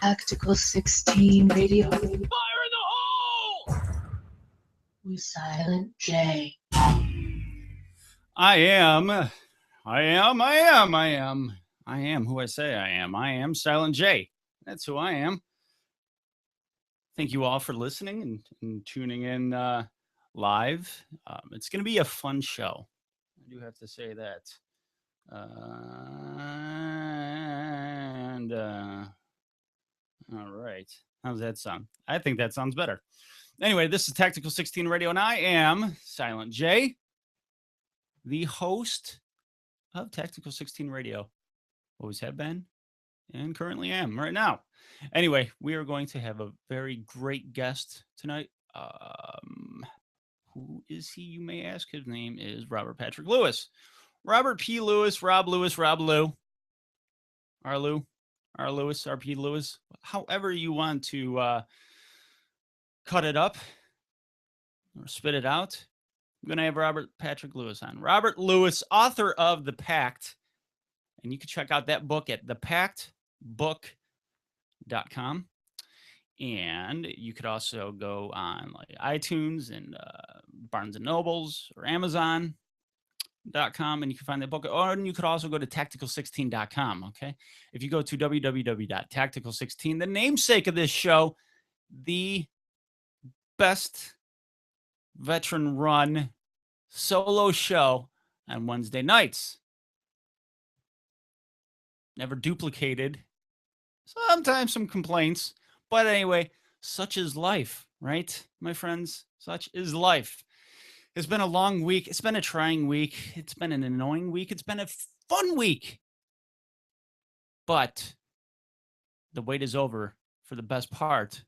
Tactical 16 radio. Fire in the hole! With Silent J. I am who I say I am. I am Silent J. That's who I am. Thank you all for listening and tuning in live. It's going to be a fun show. I do have to say that. All right. How's that sound? I think that sounds better. Anyway, this is Tactical 16 Radio, and I am Silent J, the host of Tactical 16 Radio. Always have been and currently am right now. Anyway, we are going to have a very great guest tonight. Who is he, you may ask? His name is Robert Patrick Lewis. Robert P. Lewis, Rob Lewis, Rob Lou. R. Lou, R. Lewis, RP Lewis. However you want to cut it up or spit it out. I'm going to have Robert Patrick Lewis on. Robert Lewis, author of The Pact. And you can check out that book at thepactbook.com. And you could also go on like iTunes and Barnes & Nobles or Amazon.com, and you can find that book. Or you could also go to tactical16.com, okay? If you go to www.tactical16, the namesake of this show, the best veteran-run solo show on Wednesday nights. Never duplicated. Sometimes some complaints. But anyway, such is life, right, my friends? Such is life. It's been a long week. It's been a trying week. It's been an annoying week. It's been a fun week. But the wait is over for the best part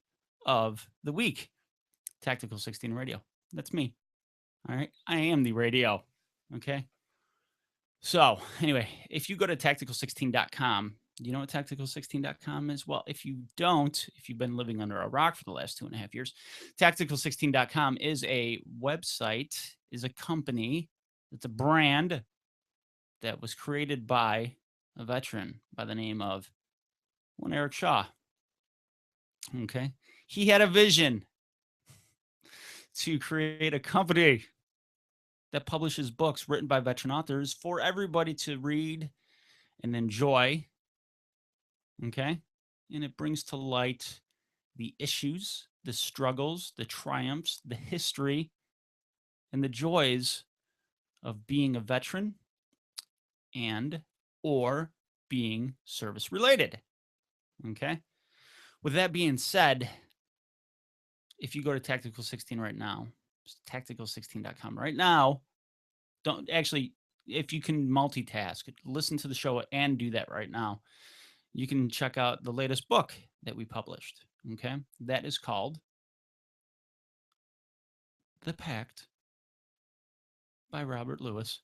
of the week. Tactical 16 Radio. That's me. All right. I am the radio. Okay. So anyway, if you go to tactical16.com, you know what tactical16.com is? Well, if you don't, if you've been living under a rock for the last 2.5 years, tactical16.com is a website, is a company, it's a brand that was created by a veteran by the name of one Eric Shaw. Okay. He had a vision to create a company that publishes books written by veteran authors for everybody to read and enjoy. Okay. And it brings to light the issues, the struggles, the triumphs, the history, and the joys of being a veteran and or being service related. Okay. With that being said, if you go to Tactical 16 right now, tactical16.com right now, don't actually, if you can multitask, listen to the show and do that right now. You can check out the latest book that we published. Okay. That is called The Pact by Robert Lewis.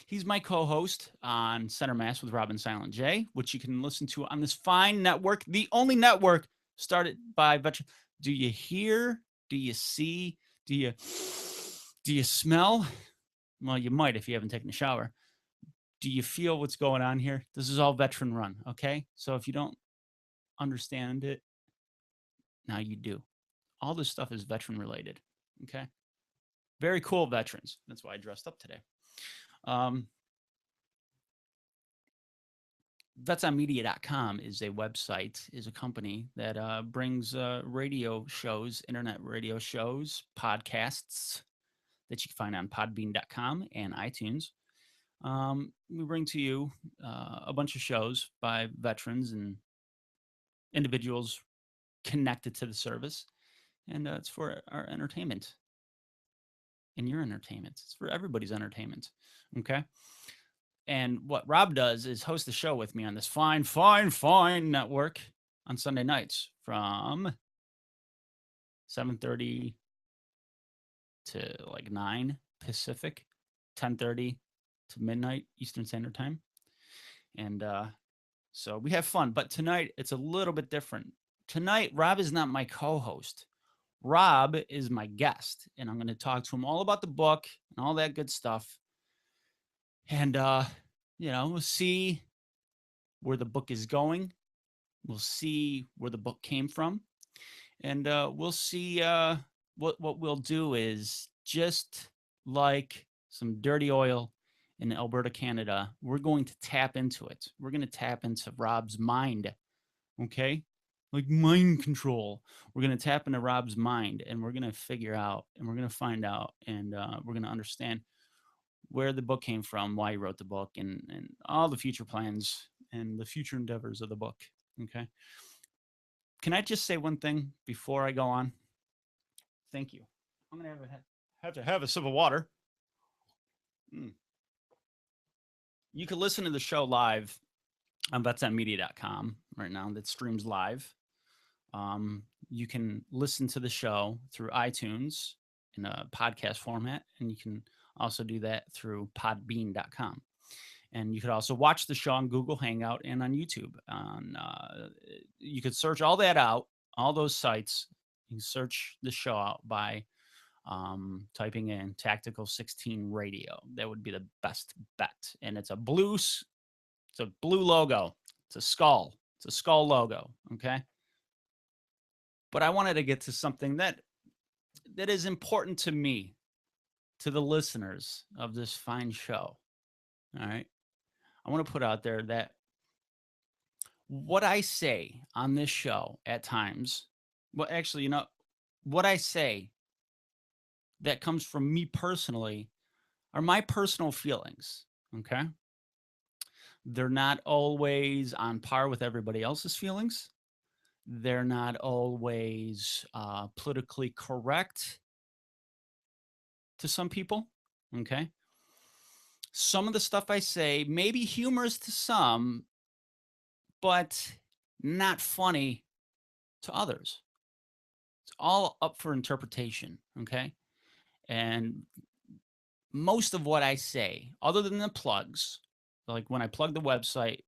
He's my co-host on Center Mass with Robin Silent J, which you can listen to on this fine network, the only network started by veterans. Do you hear? Do you see? Do you smell? Well, you might if you haven't taken a shower. Do you feel what's going on here? This is all veteran run, okay? So if you don't understand it, now you do. All this stuff is veteran related, okay? Very cool veterans. That's why I dressed up today. VetsOnMedia.com is a website, is a company that brings radio shows, internet radio shows, podcasts that you can find on podbean.com and iTunes. We bring to you a bunch of shows by veterans and individuals connected to the service. And it's for our entertainment and your entertainment. It's for everybody's entertainment. Okay. And what Rob does is host the show with me on this fine network on Sunday nights from 7:30 to like 9 Pacific, 10:30 to midnight Eastern Standard Time. And so we have fun. But tonight it's a little bit different. Tonight, Rob is not my co-host. Rob is my guest, and I'm going to talk to him all about the book and all that good stuff. And we'll see where the book is going. We'll see where the book came from, and we'll see what we'll do is just like some dirty oil in Alberta, Canada. We're going to tap into it. We're going to tap into Rob's mind. Okay, like mind control. We're going to tap into Rob's mind, and we're going to figure out, and we're going to find out, and we're going to understand where the book came from, why he wrote the book, and all the future plans and the future endeavors of the book. Okay. Can I just say one thing before I go on? Thank you. I'm gonna have to have a sip of water. You can listen to the show live on vetsonmedia.com right now. That streams live. You can listen to the show through iTunes in a podcast format, and you can also do that through podbean.com. And you could also watch the show on Google Hangout and on YouTube. You could search all that out, all those sites. You can search the show out by typing in Tactical 16 Radio. That would be the best bet. And it's a blue logo. It's a skull. It's a skull logo. Okay. But I wanted to get to something that is important to me, to the listeners of this fine show. All right. I want to put out there that what I say on this show at times, well, actually, what I say that comes from me personally are my personal feelings. Okay. They're not always on par with everybody else's feelings. They're not always politically correct to some people. Okay. Some of the stuff I say may be humorous to some, but not funny to others. It's all up for interpretation. Okay. And most of what I say, other than the plugs, like when I plug the website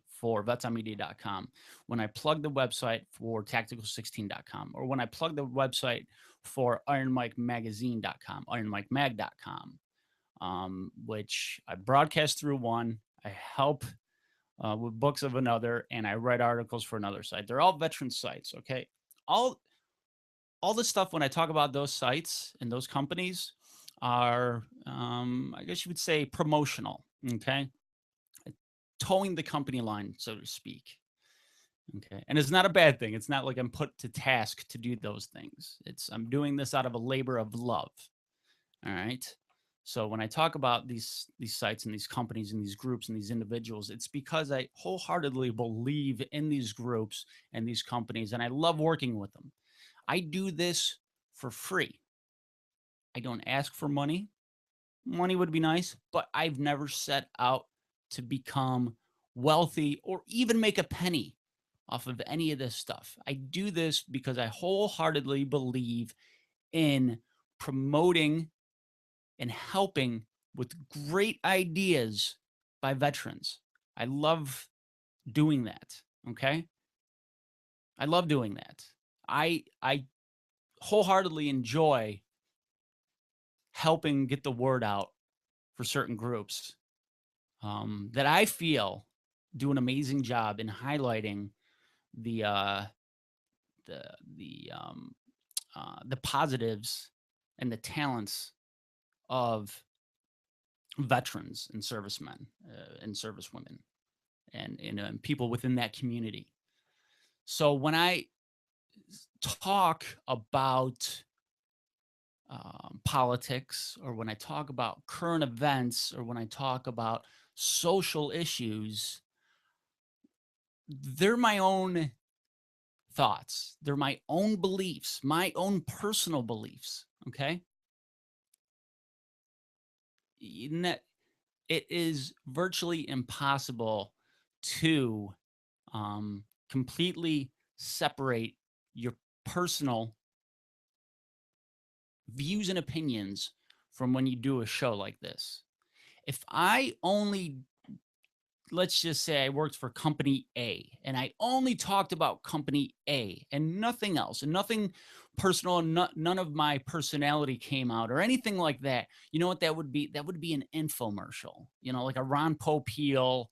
for vetsonmedia.com, when I plug the website for tactical16.com, or when I plug the website for ironmikemagazine.com, ironmikemag.com, which I broadcast through one, I help with books of another, and I write articles for another site. They're all veteran sites, okay? All the stuff when I talk about those sites and those companies are, I guess you would say, promotional, okay? Towing the company line, so to speak. Okay. And it's not a bad thing. It's not like I'm put to task to do those things. I'm doing this out of a labor of love. All right. So when I talk about these sites and these companies and these groups and these individuals, it's because I wholeheartedly believe in these groups and these companies, and I love working with them. I do this for free. I don't ask for money. Money would be nice, but I've never set out to become wealthy or even make a penny off of any of this stuff. I do this because I wholeheartedly believe in promoting and helping with great ideas by veterans. I love doing that. Okay. I love doing that. I wholeheartedly enjoy helping get the word out for certain groups that I feel do an amazing job in highlighting the positives and the talents of veterans and servicemen and servicewomen and people within that community. So when I talk about politics, or when I talk about current events, or when I talk about social issues, they're my own thoughts. They're my own beliefs, my own personal beliefs. Okay. It is virtually impossible to completely separate your personal views and opinions from when you do a show like this. If I only let's just say I worked for company A and I only talked about company A and nothing else and nothing personal, and none of my personality came out or anything like that. You know what that would be? That would be an infomercial, like a Ron Popeil,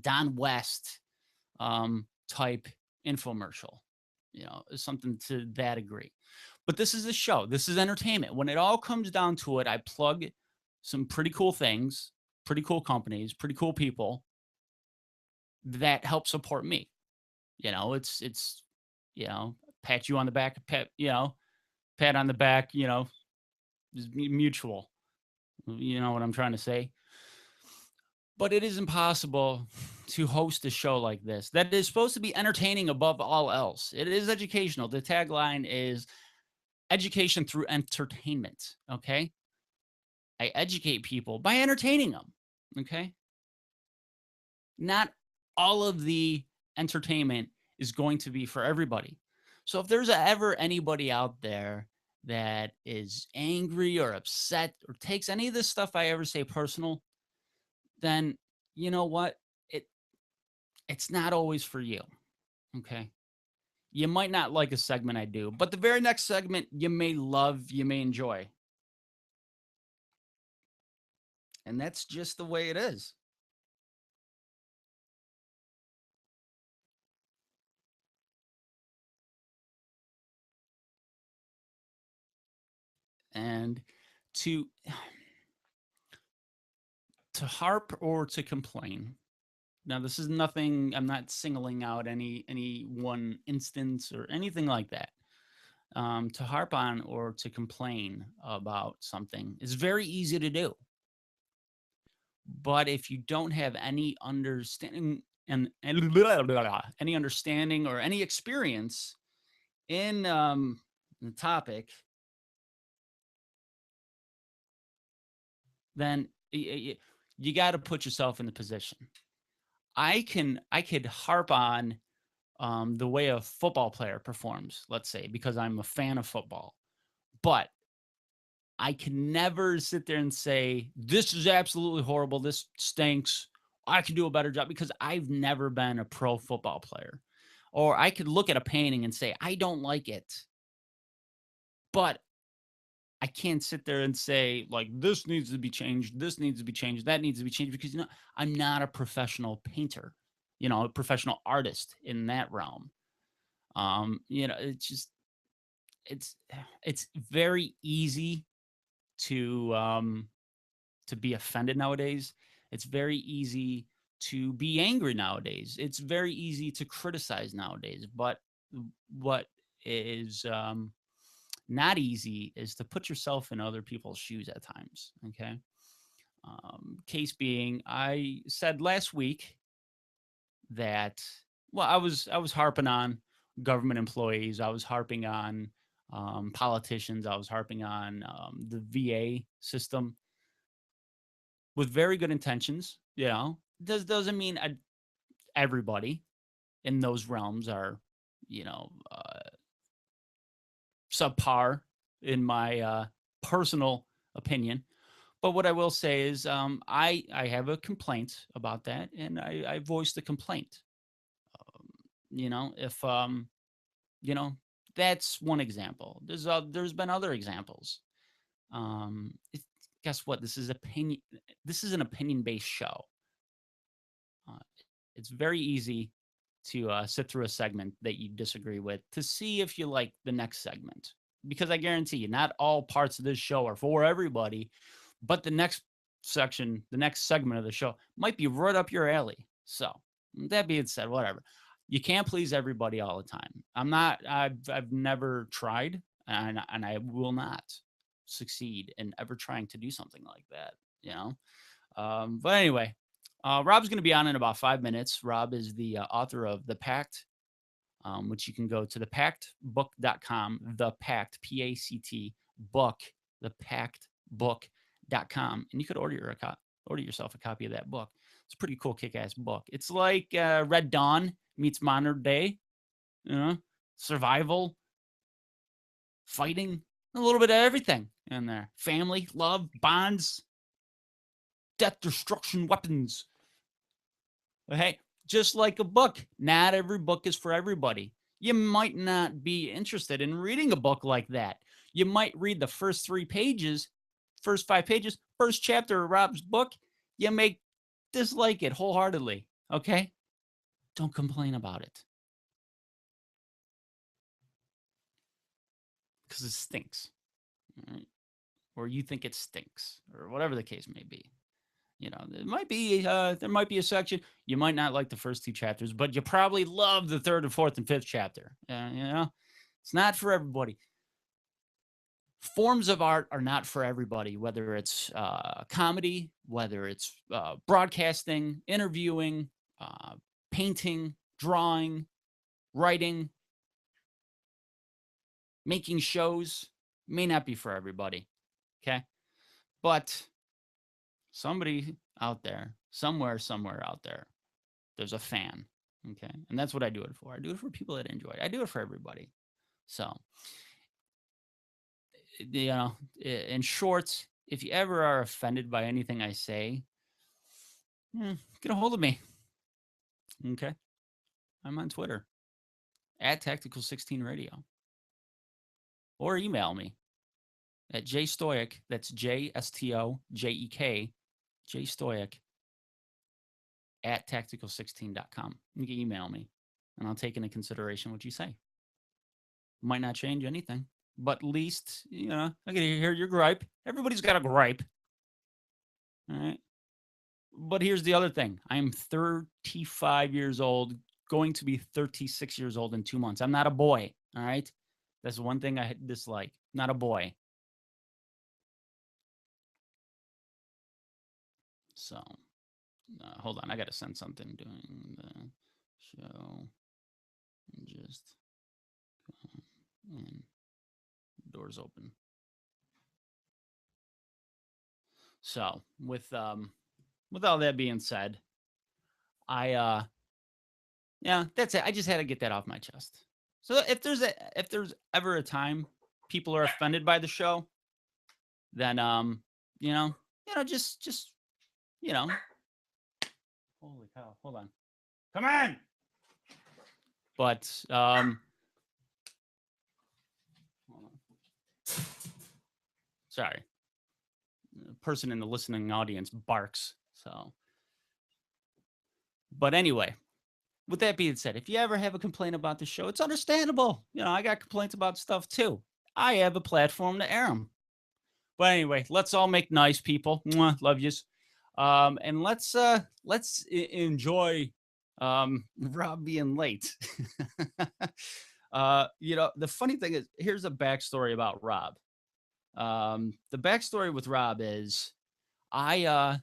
Don West type infomercial, something to that degree. But this is a show. This is entertainment. When it all comes down to it, I plug some pretty cool things, pretty cool companies, pretty cool people that help support me. It's pat you on the back, pat on the back, is mutual. You know what I'm trying to say? But it is impossible to host a show like this that is supposed to be entertaining above all else. It is educational. The tagline is education through entertainment. Okay. I educate people by entertaining them. Okay. Not all of the entertainment is going to be for everybody. So if there's ever anybody out there that is angry or upset or takes any of this stuff I ever say personal, then you know what? It's not always for you. Okay. You might not like a segment I do, but the very next segment you may love, you may enjoy. And that's just the way it is. And to harp or to complain. Now, this is nothing, I'm not singling out any one instance or anything like that. To harp on or to complain about something is very easy to do. But if you don't have any understanding and any understanding or any experience in the topic, then you got to put yourself in the position. I could harp on the way a football player performs, let's say, because I'm a fan of football, but I can never sit there and say, this is absolutely horrible. This stinks. I can do a better job because I've never been a pro football player. Or I could look at a painting and say, I don't like it. But I can't sit there and say, like, this needs to be changed. This needs to be changed. That needs to be changed because, I'm not a professional painter, a professional artist in that realm. It's just, it's very easy to be offended nowadays. It's very easy to be angry nowadays. It's very easy to criticize nowadays. But what is not easy is to put yourself in other people's shoes at times. Okay. Case being, I said last week that, well, I was harping on government employees. I was harping on politicians. I was harping on the VA system with very good intentions. Doesn't mean everybody in those realms are, subpar in my personal opinion. But what I will say is, I have a complaint about that, and I voiced the complaint. If that's one example. There's been other examples. It, guess what? This is opinion. This is an opinion-based show. It's very easy to sit through a segment that you disagree with to see if you like the next segment. Because I guarantee you, not all parts of this show are for everybody, but the next section, the next segment of the show might be right up your alley. So that being said, whatever. You can't please everybody all the time. I've never tried, and I will not succeed in ever trying to do something like that, But anyway, Rob's going to be on in about 5 minutes. Rob is the author of The Pact, which you can go to thepactbook.com, The Pact, P-A-C-T, book, thepactbook.com, and you could order yourself a copy of that book. It's a pretty cool kick-ass book. It's like Red Dawn meets modern day, survival, fighting, a little bit of everything in there. Family, love, bonds, death, destruction, weapons. But hey, just like a book, not every book is for everybody. You might not be interested in reading a book like that. You might read the first 3 pages, first 5 pages, first chapter of Rob's book. You may dislike it wholeheartedly. Okay? Don't complain about it because it stinks. Right? Or you think it stinks, or whatever the case may be. There might be a section you might not like the first 2 chapters, but you probably love the third and fourth and fifth chapter. It's not for everybody. Forms of art are not for everybody, whether it's comedy, whether it's broadcasting, interviewing, painting, drawing, writing, making shows. May not be for everybody. Okay. But somebody out there, somewhere out there, there's a fan. Okay. And that's what I do it for. I do it for people that enjoy it. I do it for everybody. So, in short, if you ever are offended by anything I say, get a hold of me. Okay. I'm on Twitter at Tactical16Radio. Or email me at jstoic, that's JSTOJEK, jstoic at tactical16.com. You can email me, and I'll take into consideration what you say. Might not change anything, but at least, I get to hear your gripe. Everybody's got a gripe. All right. But here's the other thing. I am 35 years old, going to be 36 years old in 2 months. I'm not a boy. All right. That's one thing I dislike. Not a boy. So, hold on. I got to send something during the show. Just in. Doors open. So, with all that being said, that's it. I just had to get that off my chest. So if there's ever a time people are offended by the show, then just holy cow, hold on. Come on. But sorry. The person in the listening audience barks. So, but anyway, with that being said, if you ever have a complaint about the show, it's understandable. I got complaints about stuff too. I have a platform to air them. But anyway, let's all make nice, people. Mwah, love yous. And let's enjoy Rob being late. The funny thing is, here's a backstory about Rob. The backstory with Rob is I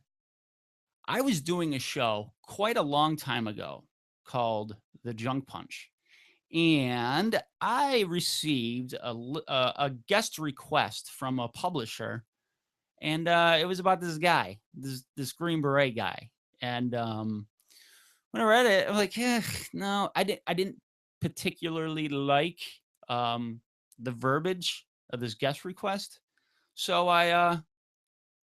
was doing a show quite a long time ago called The Junk Punch. And I received a guest request from a publisher. And it was about this guy, this Green Beret guy. And when I read it, I'm like, no, I didn't particularly like the verbiage of this guest request. So I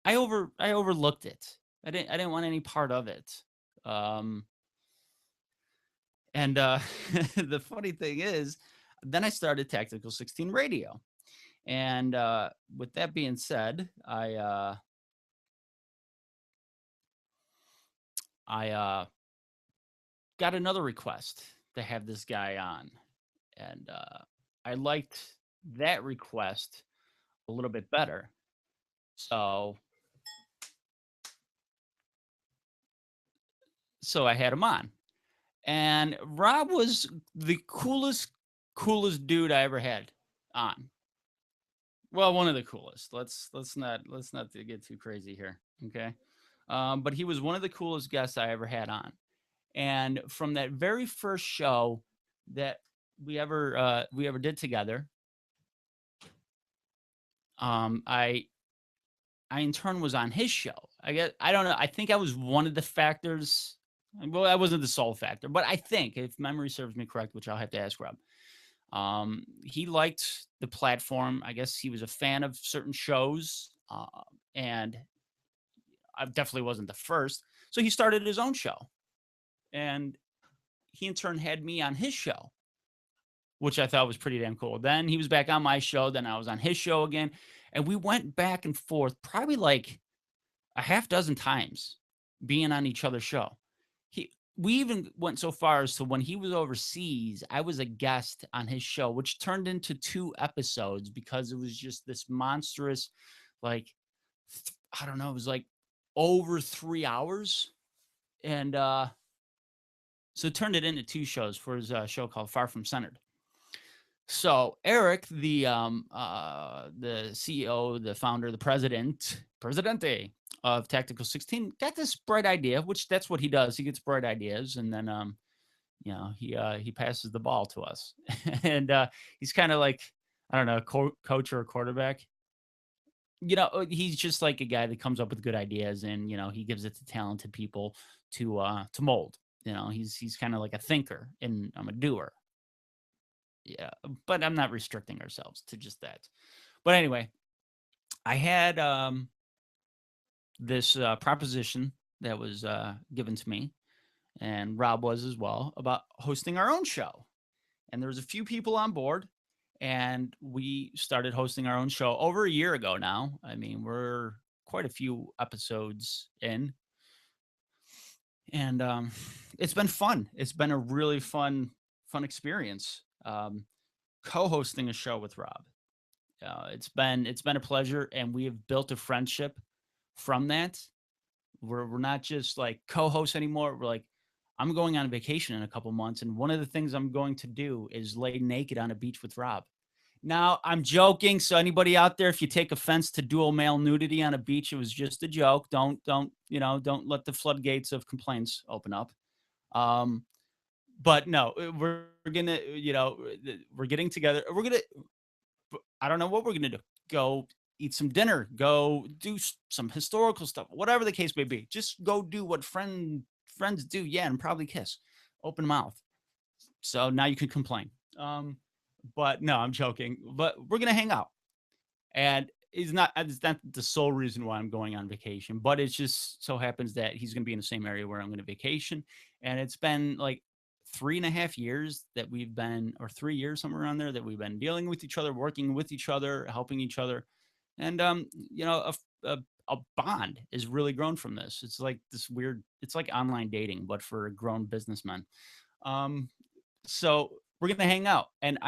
overlooked it. I didn't want any part of it. And the funny thing is, then I started Tactical 16 Radio. And with that being said, I got another request to have this guy on. And I liked that request a little bit better. So I had him on. And Rob was the coolest dude I ever had on. Well, one of the coolest. Let's not get too crazy here, okay? But he was one of the coolest guests I ever had on. And from that very first show that we ever did together, I in turn was on his show. I don't know. I think I was one of the factors. Well, I wasn't the sole factor, but I think, if memory serves me correct, which I'll have to ask Rob, he liked the platform. I guess he was a fan of certain shows, and I definitely wasn't the first. So he started his own show, and he in turn had me on his show, which I thought was pretty damn cool. Then he was back on my show. Then I was on his show again. And we went back and forth probably like a half dozen times being on each other's show. We even went so far as to when he was overseas, I was a guest on his show, which turned into 2 episodes because it was just this monstrous, like, I don't know, it was like over 3 hours. And so it turned it into 2 shows for his show called Far From Centered. So Eric, the CEO, the founder, the presidente of Tactical 16, got this bright idea, which that's what he does. He gets bright ideas, and then he passes the ball to us, and he's kind of like, I don't know, coach or a quarterback. He's just like a guy that comes up with good ideas, and he gives it to talented people to mold. He's kind of like a thinker, and I'm a doer. Yeah, but I'm not restricting ourselves to just that. But anyway, I had this proposition that was given to me, and Rob was as well, about hosting our own show. And there was a few people on board, and we started hosting our own show over a year ago now. I mean, we're quite a few episodes in, and it's been fun. It's been a really fun experience. Co-hosting a show with Rob. It's been a pleasure, and we have built a friendship from that. We're not just like co-hosts anymore. We're like, I'm going on vacation in a couple months, and one of the things I'm going to do is lay naked on a beach with Rob. Now, I'm joking. So anybody out there, if you take offense to dual male nudity on a beach, it was just a joke. Don't let the floodgates of complaints open up. But no, we're gonna, we're getting together. I don't know what we're gonna do. Go eat some dinner. Go do some historical stuff. Whatever the case may be. Just go do what friends do. Yeah, and probably kiss, open mouth. So now you can complain. But no, I'm joking. But we're gonna hang out, and it's not the sole reason why I'm going on vacation, but it just so happens that he's gonna be in the same area where I'm gonna vacation, and it's been like 3.5 years that we've been, or 3 years, somewhere around there, that we've been dealing with each other, working with each other, helping each other, and a bond is really grown from this. It's like this weird, it's like online dating, but for grown businessmen. Um, so we're gonna hang out, and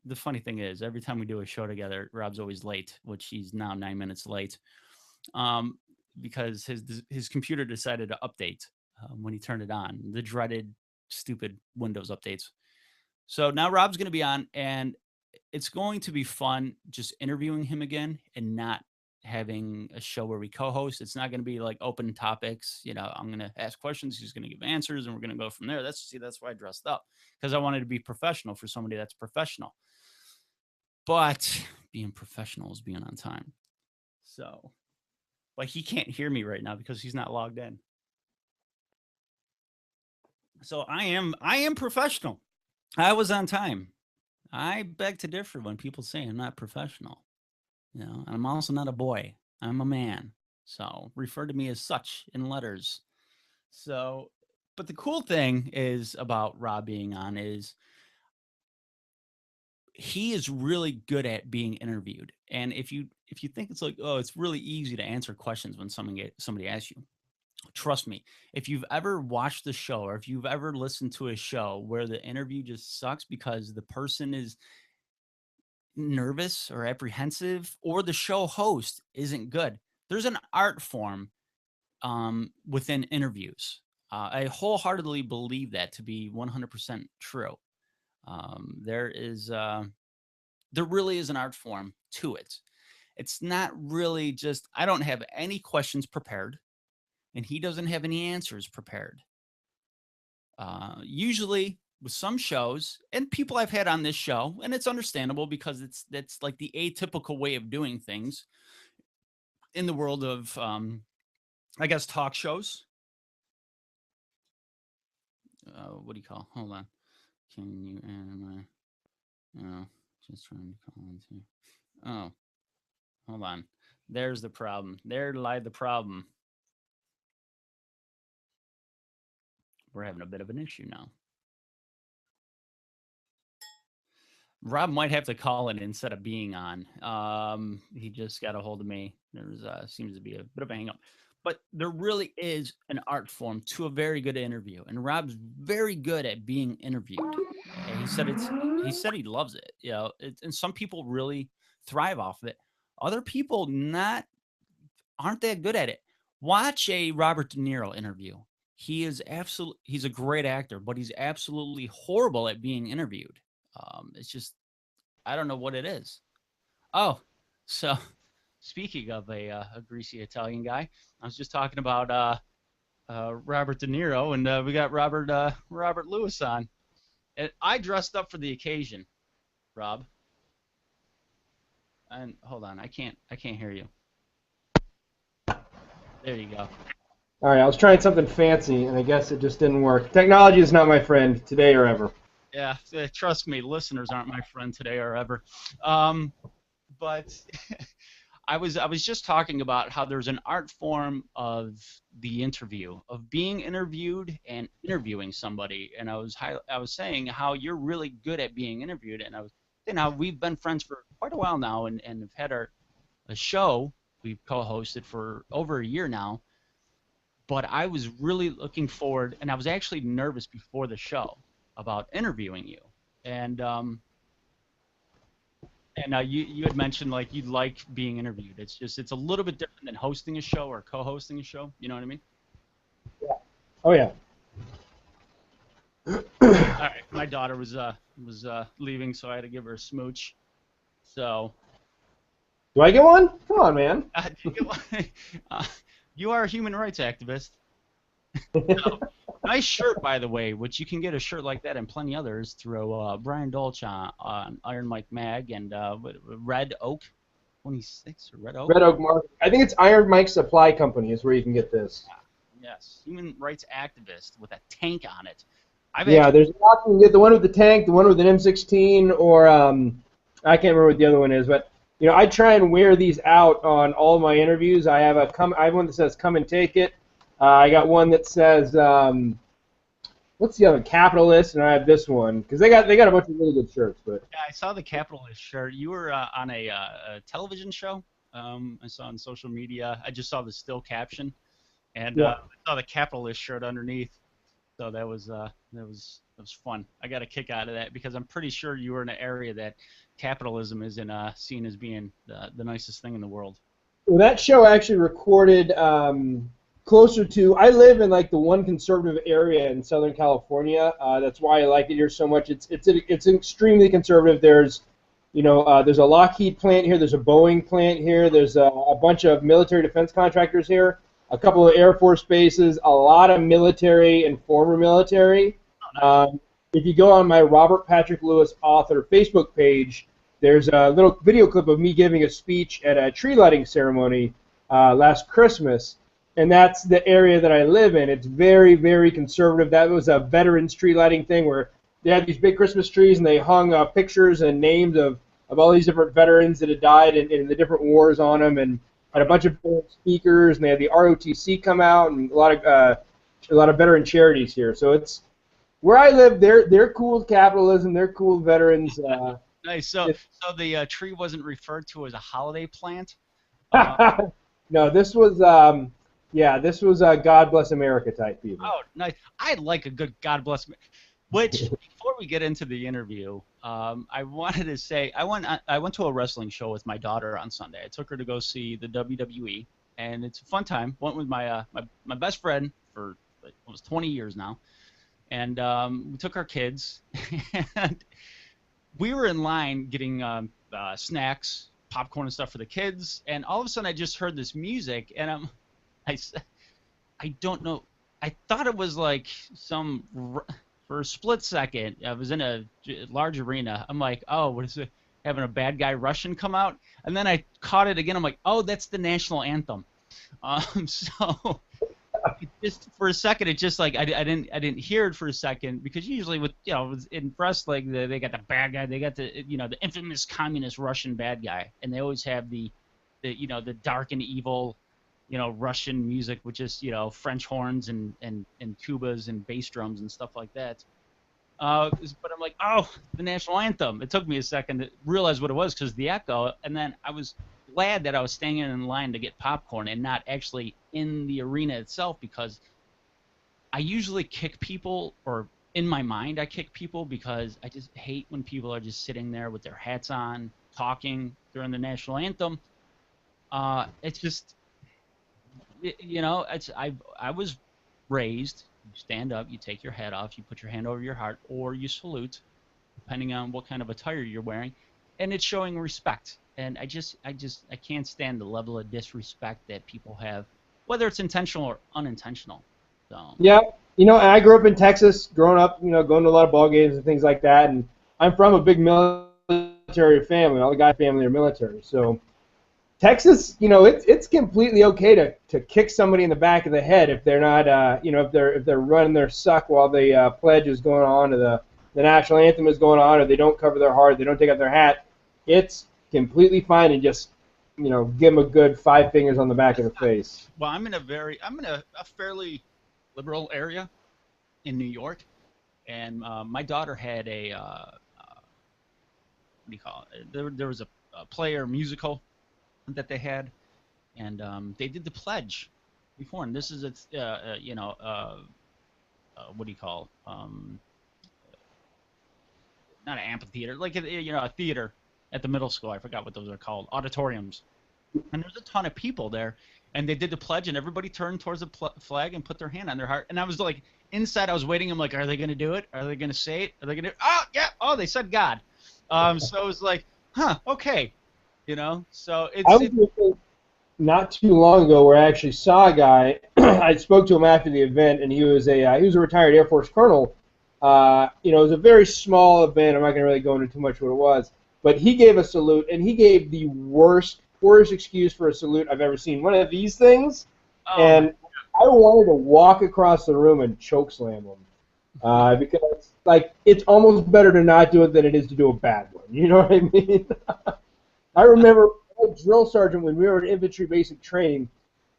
the funny thing is, every time we do a show together, Rob's always late, which he's now 9 minutes late, um, because his computer decided to update when he turned it on. The dreaded, stupid Windows updates. So now Rob's going to be on, and it's going to be fun just interviewing him again and not having a show where we co-host. It's not going to be like open topics. I'm going to ask questions, he's going to give answers, and we're going to go from there. That's why I dressed up, because I wanted to be professional for somebody that's professional. But being professional is being on time. So, but he can't hear me right now because he's not logged in. So I am professional. I was on time. I beg to differ when people say I'm not professional. And I'm also not a boy. I'm a man. So refer to me as such in letters. So, but the cool thing is about Rob being on is he is really good at being interviewed. And if you think it's like, oh, it's really easy to answer questions when somebody asks you, trust me, if you've ever watched the show, or if you've ever listened to a show where the interview just sucks because the person is nervous or apprehensive, or the show host isn't good, there's an art form within interviews. I wholeheartedly believe that to be 100% true. There really is an art form to it. It's not really just, I don't have any questions prepared, and he doesn't have any answers prepared. Usually with some shows, and people I've had on this show, and it's understandable because that's like the atypical way of doing things in the world of, I guess, talk shows. What do you call? Hold on. Can you add my? Oh, just trying to call into. Oh, hold on. There's the problem. There lied the problem. We're having a bit of an issue now. Rob might have to call in instead of being on. He just got a hold of me. There's seems to be a bit of a hang up. But there really is an art form to a very good interview. And Rob's very good at being interviewed. He said he loves it. You know, and some people really thrive off of it. Other people aren't that good at it. Watch a Robert De Niro interview. He's a great actor, but he's absolutely horrible at being interviewed. It's just, I don't know what it is. Oh, so speaking of a greasy Italian guy, I was just talking about Robert De Niro, and we got Robert Lewis on. And I dressed up for the occasion, Rob. And hold on, I can't hear you. There you go. All right, I was trying something fancy, and I guess it just didn't work. Technology is not my friend today or ever. Yeah, trust me, listeners aren't my friend today or ever. But I was just talking about how there's an art form of the interview, of being interviewed and interviewing somebody. And I was saying how you're really good at being interviewed, and I was saying how we've been friends for quite a while now, and have had a show we've co-hosted for over a year now. But I was really looking forward, and I was actually nervous before the show about interviewing you, and you had mentioned like you'd like being interviewed. It's a little bit different than hosting a show or co-hosting a show. You know what I mean? Yeah. Oh yeah. All right. My daughter was leaving, so I had to give her a smooch. So. Do I get one? Come on, man. Do you get one? You are a human rights activist. So, nice shirt, by the way, which you can get a shirt like that and plenty others through Brian Dolch on Iron Mike Mag and Red Oak 26 or Red Oak? Red Oak Market. I think it's Iron Mike Supply Company is where you can get this. Yes, human rights activist with a tank on it. There's a lot you can get. The one with the tank, the one with an M16, or I can't remember what the other one is, but you know, I try and wear these out on all my interviews. I have one that says "Come and take it." I got one that says what's the other? Capitalist, and I have this one because they got a bunch of really good shirts. But yeah, I saw the Capitalist shirt. You were on a television show. I saw on social media. I just saw the still caption, and I saw the Capitalist shirt underneath. So that was fun. I got a kick out of that because I'm pretty sure you were in an area that capitalism isn't seen as being the nicest thing in the world. Well, that show actually recorded closer to. I live in like the one conservative area in Southern California. That's why I like it here so much. It's extremely conservative. There's there's a Lockheed plant here. There's a Boeing plant here. There's a bunch of military defense contractors here. A couple of Air Force bases. A lot of military and former military. If you go on my Robert Patrick Lewis author Facebook page, there's a little video clip of me giving a speech at a tree lighting ceremony last Christmas, and that's the area that I live in. It's very, very conservative. That was a veterans tree lighting thing where they had these big Christmas trees and they hung pictures and names of all these different veterans that had died in the different wars on them, and had a bunch of speakers, and they had the ROTC come out, and a lot of veteran charities here. So it's where I live. They're cool with capitalism. They're cool with veterans. Nice. So the tree wasn't referred to as a holiday plant? No, this was God Bless America type people. Oh, nice. I like a good God Bless America. Which, before we get into the interview, I wanted to say I went to a wrestling show with my daughter on Sunday. I took her to go see the WWE, and it's a fun time. Went with my best friend for almost 20 years now, and we took our kids, and we were in line getting snacks, popcorn and stuff for the kids, and all of a sudden I just heard this music, and I don't know. I thought it was like for a split second, I was in a large arena. I'm like, oh, what is it? Having a bad guy Russian come out? And then I caught it again. I'm like, oh, that's the national anthem. So just for a second, it just like I didn't hear it for a second because usually with in wrestling they got the bad guy, they got the the infamous communist Russian bad guy, and they always have the dark and evil Russian music with just French horns and tubas and bass drums and stuff like that. But I'm like, oh, the national anthem. It took me a second to realize what it was because the echo, and then I was glad that I was staying in line to get popcorn and not actually in the arena itself, because I usually kick people, or in my mind I kick people, because I just hate when people are just sitting there with their hats on talking during the national anthem. It's just, I was raised, you stand up, you take your hat off, you put your hand over your heart, or you salute, depending on what kind of attire you're wearing, and it's showing respect. And I can't stand the level of disrespect that people have, whether it's intentional or unintentional. So Yeah, and I grew up in Texas, growing up, going to a lot of ball games and things like that, and I'm from a big military family. All the guy family are military, so Texas, it's completely okay to kick somebody in the back of the head if they're not, if they're running their suck while the pledge is going on, or the national anthem is going on, or they don't cover their heart, they don't take out their hat. It's completely fine to just, give them a good 5 fingers on the back of the face. Well, I'm in a fairly liberal area in New York, and my daughter had a what do you call it? There was a player musical that they had, and they did the pledge before. And this is what do you call not an amphitheater, like a theater at the middle school. I forgot what those are called, auditoriums. And there's a ton of people there, and they did the pledge, and everybody turned towards the flag and put their hand on their heart. And I was like, inside, I was waiting. I'm like, are they going to do it? Are they going to say it? Are they going to? Oh yeah! Oh, they said God. So it was like, huh, okay, So it's. I was not too long ago where I actually saw a guy. I spoke to him after the event, and he was a retired Air Force colonel. It was a very small event. I'm not going to really go into too much what it was, but he gave a salute, and he gave the poorest excuse for a salute I've ever seen. One of these things, and I wanted to walk across the room and choke slam him, because it's almost better to not do it than it is to do a bad one. You know what I mean? I remember a drill sergeant when we were in infantry basic training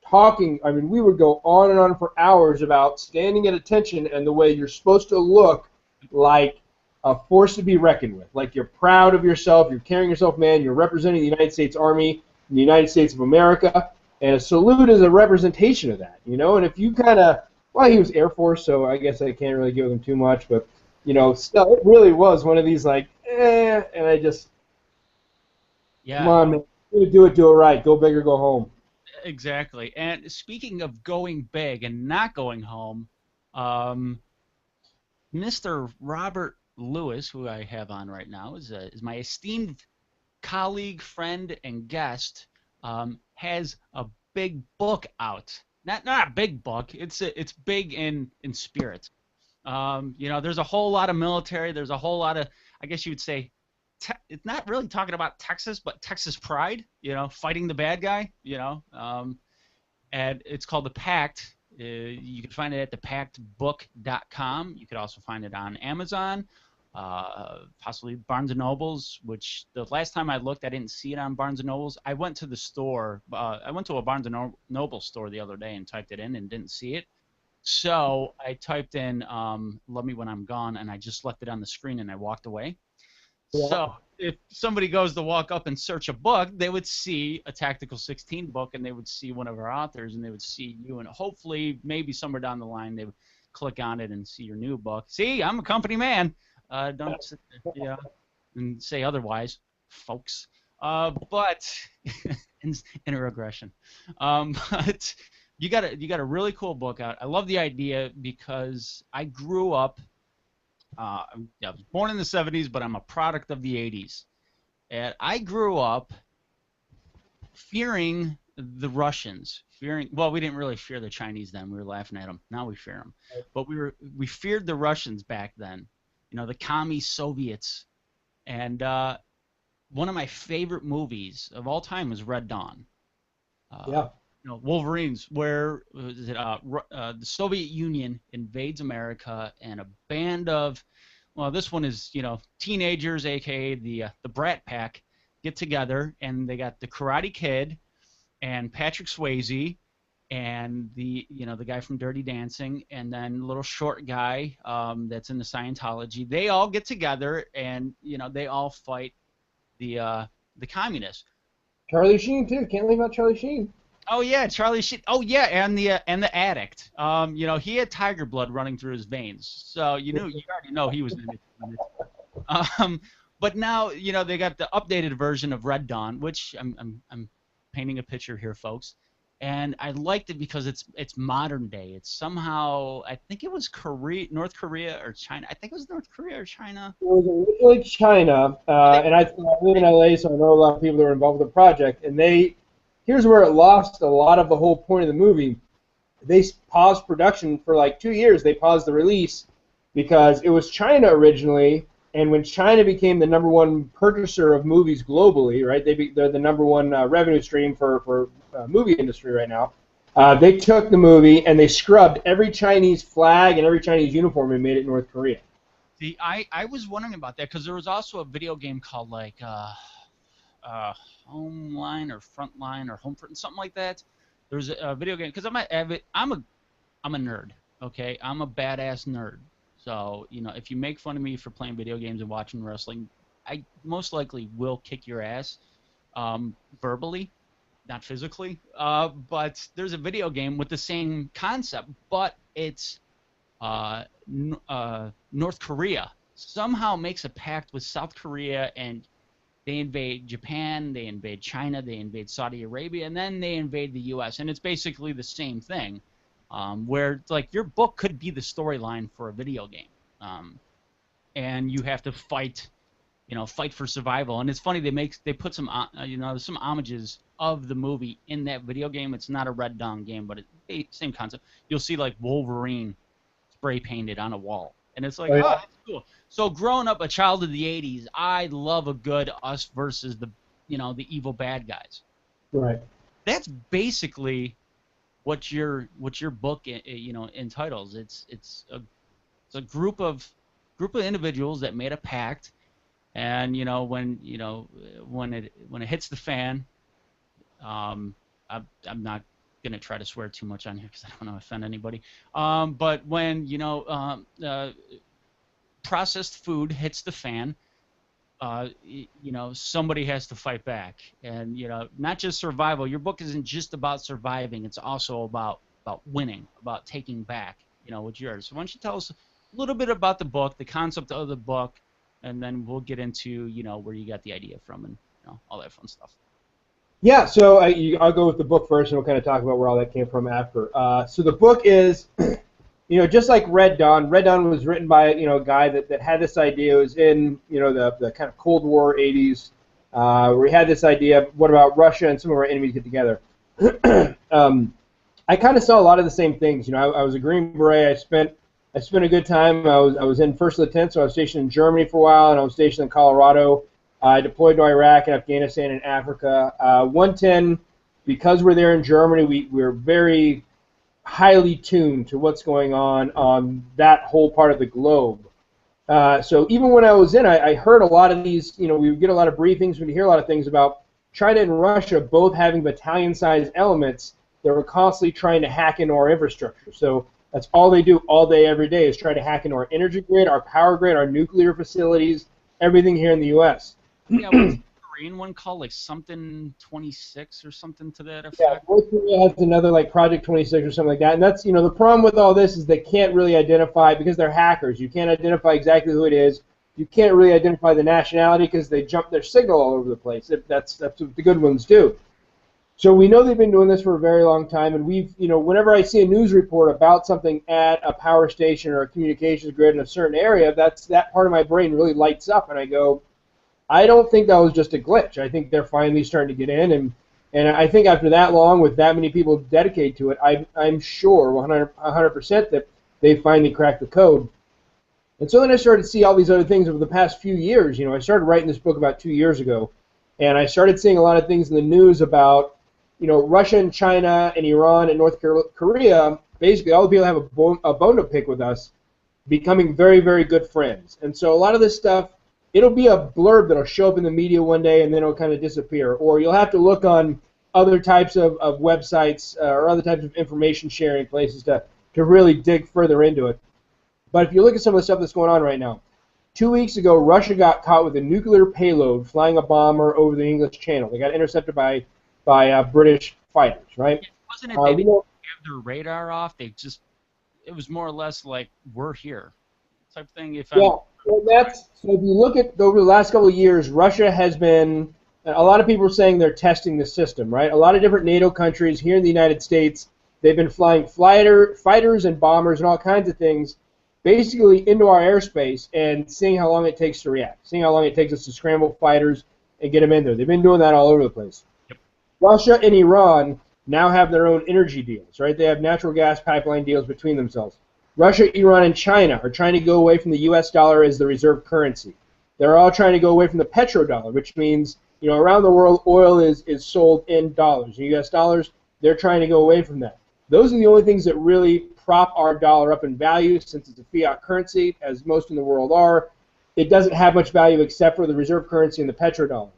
talking. I mean, we would go on and on for hours about standing at attention and the way you're supposed to look like a force to be reckoned with. Like you're proud of yourself, you're carrying yourself, man, you're representing the United States Army, the United States of America, and a salute is a representation of that, And if you kind of, well, he was Air Force, so I guess I can't really give him too much, but, still, it really was one of these, and I just, come on, man, you do it right, go big or go home. Exactly. And speaking of going big and not going home, Mr. Robert Lewis, who I have on right now, is my esteemed colleague, friend, and guest, has a big book out. Not a big book. It's big in spirit. There's a whole lot of military. There's a whole lot of, I guess you would say, it's not really talking about Texas, but Texas pride. Fighting the bad guy. And it's called the Pact. You can find it at thepactbook.com. You could also find it on Amazon. Possibly Barnes & Noble's, which the last time I looked, I didn't see it on Barnes & Noble's. I went to the store. I went to a Barnes & Noble store the other day and typed it in and didn't see it. So I typed in "Love Me When I'm Gone" and I just left it on the screen and I walked away. Yeah. So if somebody goes to walk up and search a book, they would see a Tactical 16 book and they would see one of our authors and they would see you, and hopefully maybe somewhere down the line they would click on it and see your new book. See, I'm a company man. Don't sit there, and say otherwise, folks. But inner aggression. But you got a really cool book out. I love the idea because I grew up. I was born in the 70s, but I'm a product of the 80s, and I grew up fearing the Russians. Well, we didn't really fear the Chinese then. We were laughing at them. Now we fear them, but we feared the Russians back then. The commie Soviets. And one of my favorite movies of all time was Red Dawn. Wolverines, where the Soviet Union invades America, and a band of, well, this one is teenagers, aka the Brat Pack, get together, and they got the Karate Kid and Patrick Swayze and the guy from Dirty Dancing, and then little short guy that's in the Scientology. They all get together, and they all fight the communists. Charlie Sheen too. Can't leave out Charlie Sheen. Oh yeah, Charlie Sheen. Oh yeah, and the addict. He had tiger blood running through his veins, so you already know he was in it. But now they got the updated version of Red Dawn, which I'm painting a picture here, folks. And I liked it because it's modern day. It's somehow, I think it was North Korea or China. I think it was North Korea or China. It was originally China, and I live in LA, so I know a lot of people that were involved with the project. And here's where it lost a lot of the whole point of the movie. They paused production for like 2 years. They paused the release because it was China originally, and when China became the #1 purchaser of movies globally, right? They're the #1 revenue stream for movie industry right now. They took the movie and they scrubbed every Chinese flag and every Chinese uniform and made it North Korea. See, I was wondering about that because there was also a video game called like Homeline or Frontline or Homefront, something like that. There's a video game because I'm a nerd. Okay, I'm a badass nerd. So if you make fun of me for playing video games and watching wrestling, I most likely will kick your ass, verbally, not physically. But there's a video game with the same concept, but it's North Korea somehow makes a pact with South Korea, and they invade Japan, they invade China, they invade Saudi Arabia, and then they invade the U.S. And it's basically the same thing, where it's like your book could be the storyline for a video game, and you have to fight for survival. And it's funny they put some some homages of the movie in that video game. It's not a Red Dawn game, but it's same concept. You'll see like Wolverine spray painted on a wall, and it's like, oh, that's cool. So growing up a child of the '80s, I love a good us versus the evil bad guys. Right. That's basically what your book entitles. It's a group of individuals that made a pact, and when it hits the fan, I'm not gonna try to swear too much on here because I don't want to offend anybody. But when processed food hits the fan, somebody has to fight back, and not just survival. Your book isn't just about surviving; it's also about winning, about taking back what's yours. So why don't you tell us a little bit about the book, the concept of the book, and then we'll get into where you got the idea from and all that fun stuff. Yeah, so I'll go with the book first, and we'll kind of talk about where all that came from after. So the book is, just like Red Dawn. Red Dawn was written by a guy that had this idea. It was in the kind of Cold War '80s, where he had this idea of what about Russia and some of our enemies get together. I kind of saw a lot of the same things. I was a Green Beret. I spent a good time. I was in 1st Lieutenant, so I was stationed in Germany for a while, and I was stationed in Colorado. I deployed to Iraq and Afghanistan and Africa. 110, because we're there in Germany, we're very highly tuned to what's going on that whole part of the globe. So even when I was in, I heard a lot of these, we would get a lot of briefings, we'd hear a lot of things about China and Russia both having battalion-sized elements that were constantly trying to hack into our infrastructure. So that's all they do all day, every day, is try to hack into our energy grid, our power grid, our nuclear facilities, everything here in the U.S. Yeah, what's the Korean one called? Like something 26 or something to that effect? Yeah, North Korea has another like Project 26 or something like that. And that's, the problem with all this is they can't really identify, because they're hackers. You can't identify exactly who it is. You can't really identify the nationality because they jump their signal all over the place. That's what the good ones do. So we know they've been doing this for a very long time, and we've, whenever I see a news report about something at a power station or a communications grid in a certain area, that part of my brain really lights up, and I go, I don't think that was just a glitch. I think they're finally starting to get in, and I think after that long, with that many people dedicated to it, I'm sure 100% that they finally cracked the code. And so then I started to see all these other things over the past few years. I started writing this book about 2 years ago, and I started seeing a lot of things in the news about, Russia and China and Iran and North Korea, basically all the people have a bone to pick with us, becoming very, very good friends. And so a lot of this stuff, it'll be a blurb that'll show up in the media one day and then it'll kind of disappear. Or you'll have to look on other types of websites or other types of information sharing places to really dig further into it. But if you look at some of the stuff that's going on right now, 2 weeks ago, Russia got caught with a nuclear payload flying a bomber over the English Channel. They got intercepted by British fighters, right? Wasn't it they didn't have their radar off? It was more or less like, we're here type thing. So if you look at over the last couple of years, Russia has been, a lot of people are saying they're testing the system, right? A lot of different NATO countries here in the United States, they've been flying fighters and bombers and all kinds of things basically into our airspace and seeing how long it takes to react, seeing how long it takes us to scramble fighters and get them in there. They've been doing that all over the place. Yep. Russia and Iran now have their own energy deals, right? They have natural gas pipeline deals between themselves. Russia, Iran, and China are trying to go away from the U.S. dollar as the reserve currency. They're all trying to go away from the petrodollar, which means, around the world, oil is sold in dollars, U.S. dollars. They're trying to go away from that. Those are the only things that really prop our dollar up in value, since it's a fiat currency, as most in the world are. It doesn't have much value except for the reserve currency and the petrodollar.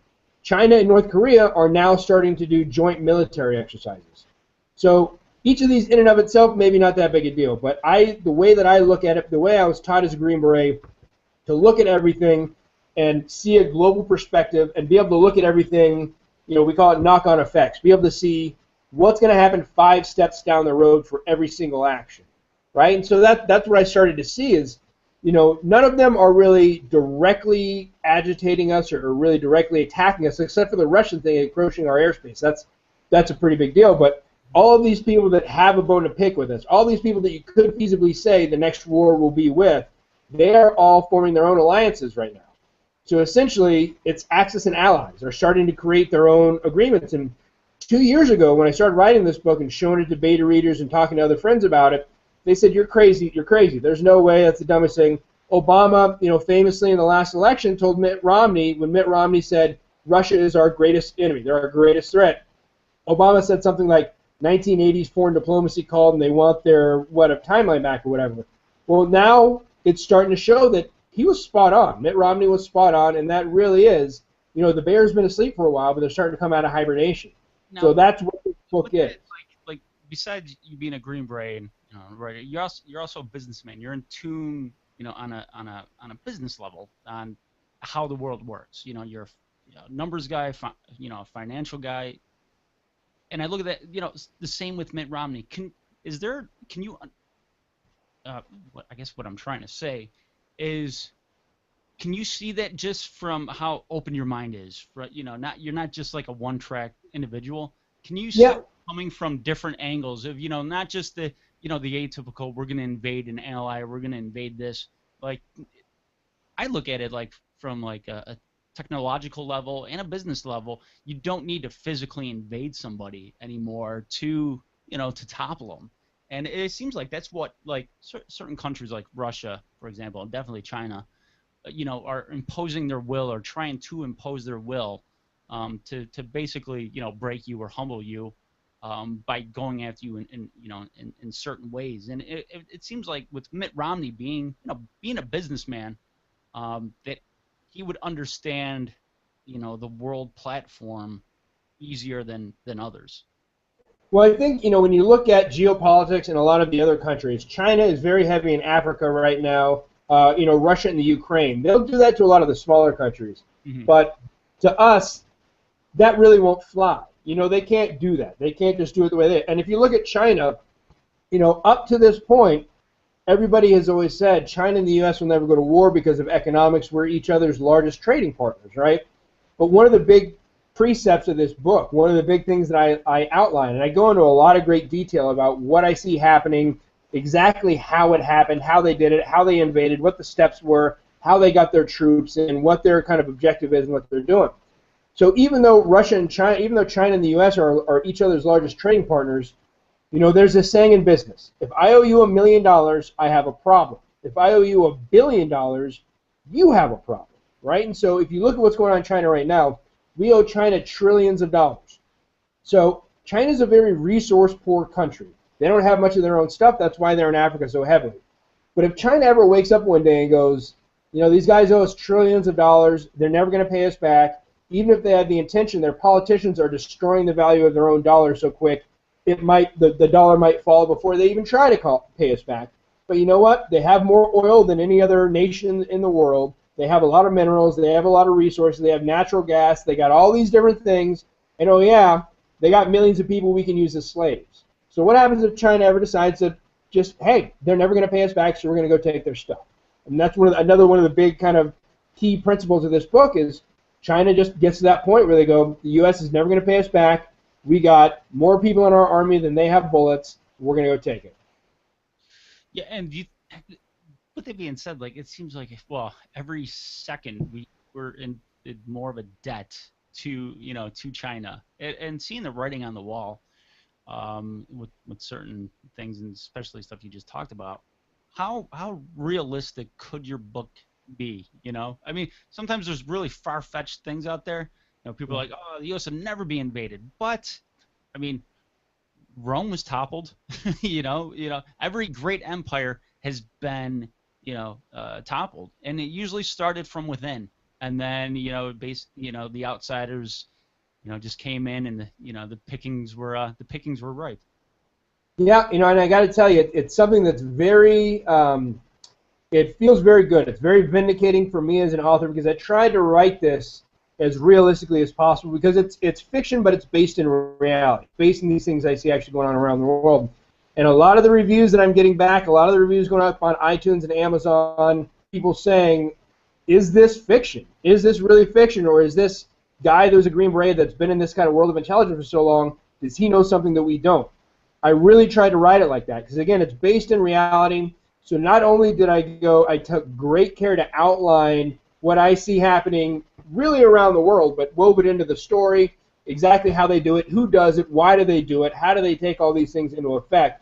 China and North Korea are now starting to do joint military exercises. So each of these in and of itself, maybe not that big a deal, but the way that I look at it, the way I was taught as a Green Beret, to look at everything and see a global perspective and be able to look at everything, we call it knock-on effects, be able to see what's going to happen 5 steps down the road for every single action, right? And so that's what I started to see is, none of them are really directly agitating us or really directly attacking us, except for the Russian thing encroaching our airspace. That's a pretty big deal. But all of these people that have a bone to pick with us, all these people that you could feasibly say the next war will be with, they are all forming their own alliances right now. So essentially, it's Axis and allies are starting to create their own agreements. And 2 years ago, when I started writing this book and showing it to beta readers and talking to other friends about it, they said, you're crazy, you're crazy. There's no way, that's the dumbest thing. Obama, famously in the last election told Mitt Romney, when Mitt Romney said, Russia is our greatest enemy, they're our greatest threat, Obama said something like, 1980s foreign diplomacy called and they want their, a timeline back or whatever. Well, now it's starting to show that he was spot on. Mitt Romney was spot on, and that really is, the bear's been asleep for a while, but they're starting to come out of hibernation. Now, so that's what this book is. Like besides you being a Green Beret, right? You're also a businessman. You're in tune, on a business level on how the world works. You're a numbers guy, a financial guy. And I look at that, the same with Mitt Romney. I guess what I'm trying to say is, can you see that just from how open your mind is? Right? You're not just like a one-track individual. Can you see it coming from different angles of, not just the atypical, we're going to invade an ally, we're going to invade this. Like, I look at it like from like a technological level and a business level. You don't need to physically invade somebody anymore to topple them. And it seems like that's what certain countries like Russia, for example, and definitely China, are imposing their will or trying to impose their will to basically break you or humble you by going after you in certain ways. And it seems like with Mitt Romney being a businessman, that he would understand, the world platform easier than others. Well, I think, when you look at geopolitics in a lot of the other countries, China is very heavy in Africa right now, Russia and the Ukraine. They'll do that to a lot of the smaller countries. Mm-hmm. But to us, that really won't fly. They can't do that. They can't just do it the way they. And if you look at China, up to this point, everybody has always said China and the U.S. will never go to war because of economics. We're each other's largest trading partners, right? But one of the big precepts of this book, one of the big things that I outline, and I go into a lot of great detail about what I see happening, exactly how it happened, how they did it, how they invaded, what the steps were, how they got their troops, and what their kind of objective is and what they're doing. So even though China and the U.S. are each other's largest trading partners, there's this saying in business: if I owe you $1 million, I have a problem. If I owe you $1 billion, you have a problem, right? And so if you look at what's going on in China right now, we owe China trillions of dollars. So China's a very resource-poor country. They don't have much of their own stuff. That's why they're in Africa so heavily. But if China ever wakes up one day and goes, these guys owe us trillions of dollars, they're never going to pay us back, even if they had the intention, their politicians are destroying the value of their own dollar so quick, the dollar might fall before they even try to pay us back. But you know what? They have more oil than any other nation in the world. They have a lot of minerals. They have a lot of resources. They have natural gas. They got all these different things. And oh yeah, they got millions of people we can use as slaves. So what happens if China ever decides to just, hey, they're never going to pay us back, so we're going to go take their stuff? And that's another one of the big kind of key principles of this book is China just gets to that point where they go, the U.S. is never going to pay us back. We got more people in our army than they have bullets. We're going to go take it. Yeah, and with that being said, like it seems like every second we're in more of a debt to China, and seeing the writing on the wall with certain things, and especially stuff you just talked about. How realistic could your book be? I mean, sometimes there's really far-fetched things out there. People are like, oh, the U.S. would never be invaded, but I mean, Rome was toppled. Every great empire has been toppled, and it usually started from within, and then the outsiders just came in, and the pickings were ripe. Yeah, and I got to tell you, it's something that's very it feels very good. It's very vindicating for me as an author because I tried to write this as realistically as possible because it's fiction, but it's based in reality, based in these things I see actually going on around the world. And a lot of the reviews that I'm getting back, a lot of the reviews going up on iTunes and Amazon, people saying, is this fiction? Is this really fiction? Or is this guy that was a Green Beret that's been in this kind of world of intelligence for so long, does he know something that we don't? I really tried to write it like that because, again, it's based in reality. So not only did I took great care to outline what I see happening really around the world, but wove it into the story, exactly how they do it, who does it, why do they do it, how do they take all these things into effect.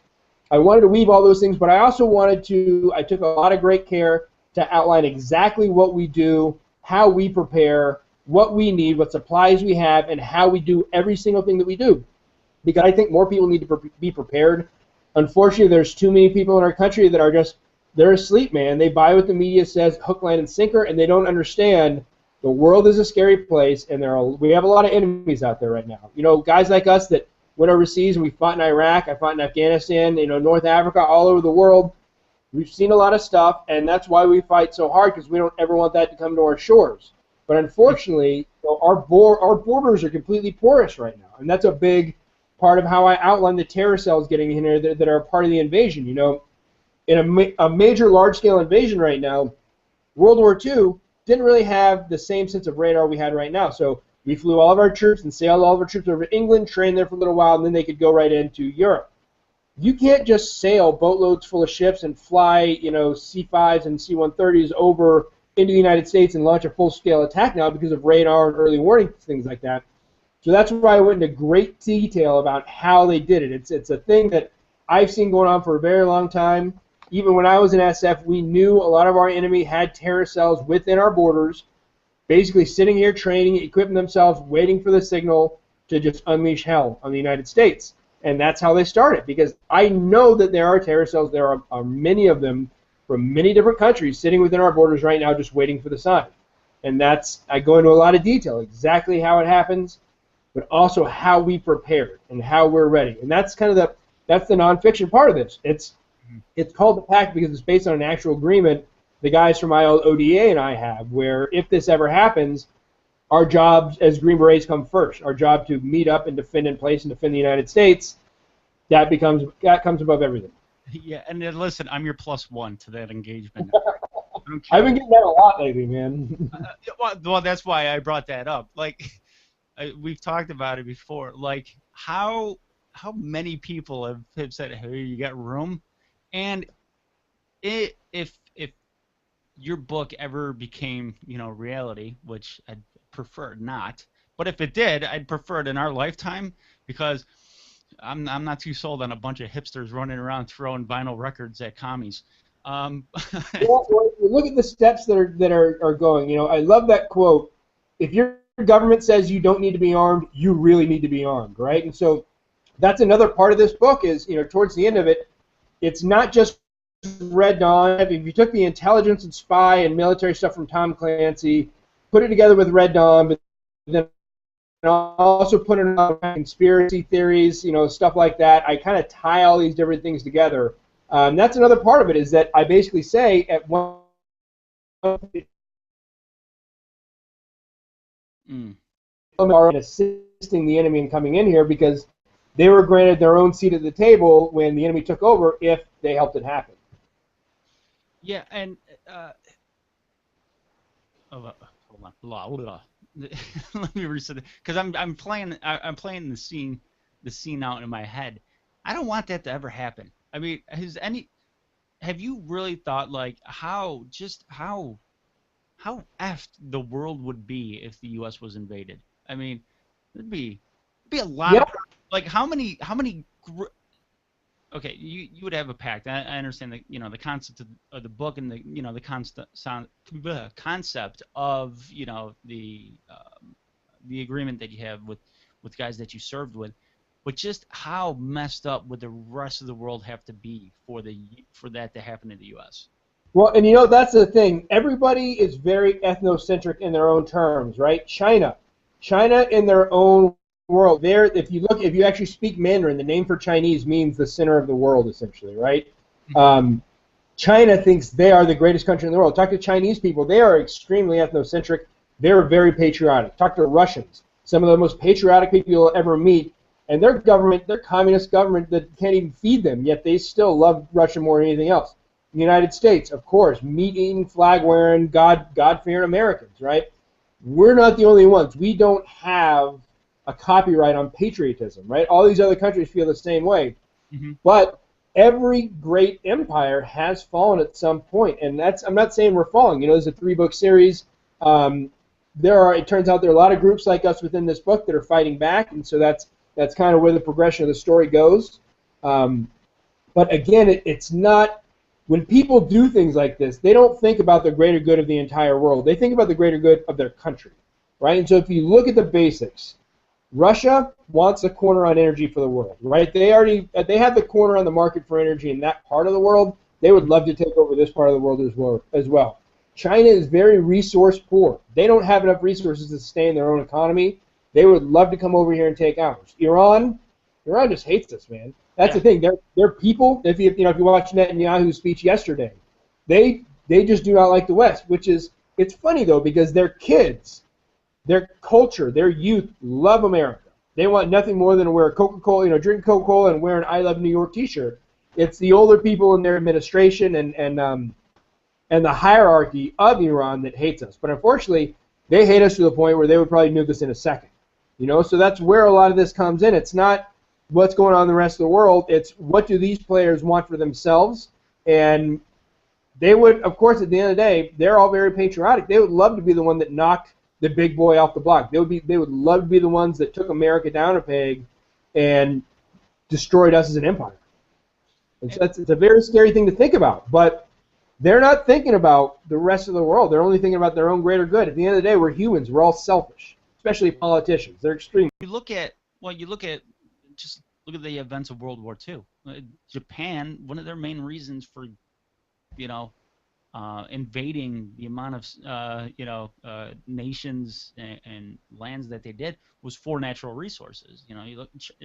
I wanted to weave all those things, but I also I took a lot of great care to outline exactly what we do, how we prepare, what we need, what supplies we have, and how we do every single thing that we do. Because I think more people need to be prepared. Unfortunately, there's too many people in our country that are they're asleep, man. They buy what the media says, hook, line, and sinker, and they don't understand the world is a scary place, and we have a lot of enemies out there right now. Guys like us that went overseas and we fought in Iraq, I fought in Afghanistan, North Africa, all over the world. We've seen a lot of stuff, and that's why we fight so hard, because we don't ever want that to come to our shores. But unfortunately, our borders are completely porous right now, and that's a big part of how I outline the terror cells getting in here that are part of the invasion. In a major large-scale invasion right now, World War II didn't really have the same sense of radar we had right now. So we flew all of our troops and sailed all of our troops over to England, trained there for a little while, and then they could go right into Europe. You can't just sail boatloads full of ships and fly, C-5s and C-130s over into the United States and launch a full-scale attack now because of radar and early warning, things like that. So that's why I went into great detail about how they did it. It's a thing that I've seen going on for a very long time. Even when I was in SF, we knew a lot of our enemy had terror cells within our borders, basically sitting here training, equipping themselves, waiting for the signal to just unleash hell on the United States. And that's how they started, because I know that there are terror cells. There are many of them from many different countries sitting within our borders right now just waiting for the sign. And I go into a lot of detail, exactly how it happens, but also how we prepared and how we're ready. And that's kind of that's the nonfiction part of this. It's called the Pact because it's based on an actual agreement the guys from ODA and I have, where if this ever happens, our jobs as Green Berets come first. Our job to meet up and defend in place and defend the United States, that comes above everything. Yeah, and then listen, I'm your +1 to that engagement. I've been getting that a lot lately, man. Well, that's why I brought that up. Like, we've talked about it before. Like, how many people have said, "Hey, you got room?" And if your book ever became, reality, which I'd prefer not, but if it did, I'd prefer it in our lifetime, because I'm not too sold on a bunch of hipsters running around throwing vinyl records at commies. Well, look at the steps that are going. I love that quote. If your government says you don't need to be armed, you really need to be armed, right? And so that's another part of this book is, towards the end of it, it's not just Red Dawn. If you took the intelligence and spy and military stuff from Tom Clancy, put it together with Red Dawn, but then I also put in conspiracy theories, stuff like that. I kind of tie all these different things together. That's another part of it, is that I basically say at one are assisting the enemy in coming in here because they were granted their own seat at the table when the enemy took over if they helped it happen. Yeah, and hold on, blah. Let me reset it, because I'm playing the scene out in my head. I don't want that to ever happen. I mean, have you really thought like how effed the world would be if the U.S. was invaded? I mean, it'd be a lot of, like, how many okay, you would have a pact. I understand the the concept of the book, and the concept of the agreement that you have with guys that you served with, but just how messed up would the rest of the world have to be for that to happen in the U.S.? Well, and that's the thing. Everybody is very ethnocentric in their own terms, right? China in their own world. If you actually speak Mandarin, the name for Chinese means the center of the world, essentially, right? China thinks they are the greatest country in the world. Talk to Chinese people; they are extremely ethnocentric. They're very patriotic. Talk to Russians; some of the most patriotic people you'll ever meet. And their government, their communist government, that can't even feed them, yet they still love Russia more than anything else. The United States, of course, meat-eating, flag-wearing, God-fearing Americans, right? We're not the only ones. We don't have a copyright on patriotism, right? All these other countries feel the same way. But every great empire has fallen at some point, and I'm not saying we're falling. There's a 3-book series. It turns out there are a lot of groups like us within this book that are fighting back, and so that's kind of where the progression of the story goes. But again, it's not. When people do things like this, they don't think about the greater good of the entire world. They think about the greater good of their country, right? And so if you look at the basics, Russia wants a corner on energy for the world, right? They have the corner on the market for energy in that part of the world. They would love to take over this part of the world as well. China is very resource poor. They don't have enough resources to sustain their own economy. They would love to come over here and take ours. Iran just hates us, man. That's the thing. They're people. If you watch Netanyahu's speech yesterday, they just do not like the West. It's funny though, because their kids, their culture, their youth love America. They want nothing more than to wear Coca-Cola, drink Coca-Cola and wear an "I Love New York" T-shirt. It's the older people in their administration and the hierarchy of Iran that hates us. But unfortunately, they hate us to the point where they would probably nuke us in a second. So that's where a lot of this comes in. It's not what's going on in the rest of the world. It's what do these players want for themselves. And they would, of course, at the end of the day, they're all very patriotic. They would love to be the one that knocked the big boy off the block. They would love to be the ones that took America down a peg and destroyed us as an empire. It's a very scary thing to think about. But they're not thinking about the rest of the world. They're only thinking about their own greater good. At the end of the day, we're humans. We're all selfish, especially politicians. They're extreme. Look at the events of World War II. Japan, one of their main reasons for, invading the amount of, nations and lands that they did was for natural resources.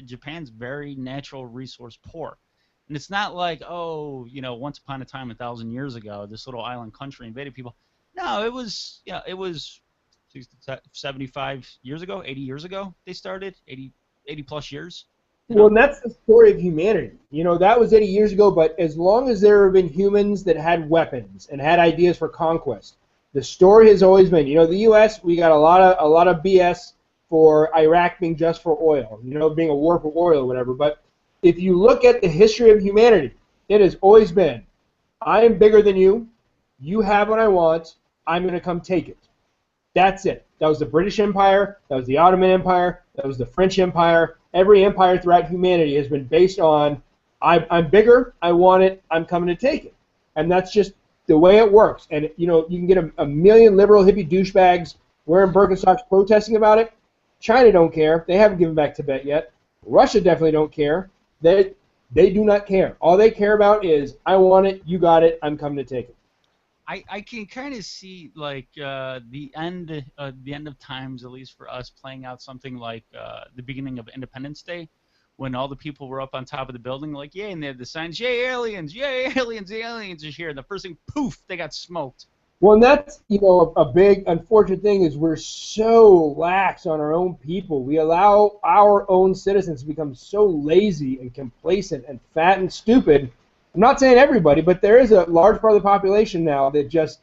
Japan's very natural resource poor. And it's not like, once upon a time, 1,000 years ago, this little island country invaded people. No, it was 75 years ago, 80 years ago they started, 80 plus years. Well, and that's the story of humanity. That was 80 years ago, but as long as there have been humans that had weapons and had ideas for conquest, the story has always been, the U.S., we got a lot of BS for Iraq being just for oil, being a war for oil or whatever. But if you look at the history of humanity, it has always been, I am bigger than you, you have what I want, I'm going to come take it. That's it. That was the British Empire, that was the Ottoman Empire, that was the French Empire. Every empire throughout humanity has been based on, I'm bigger, I want it, I'm coming to take it. And that's just the way it works. And, you can get a million liberal hippie douchebags wearing Birkenstocks protesting about it. China don't care. They haven't given back Tibet yet. Russia definitely don't care. They do not care. All they care about is, I want it, you got it, I'm coming to take it. I can kind of see like the end of times, at least for us, playing out something like the beginning of Independence Day, when all the people were up on top of the building, like yay, and they had the signs, yay aliens, the aliens are here. And the first thing, poof, they got smoked. Well, and that's, a big unfortunate thing is we're so lax on our own people. We allow our own citizens to become so lazy and complacent and fat and stupid. I'm not saying everybody, but there is a large part of the population now that just,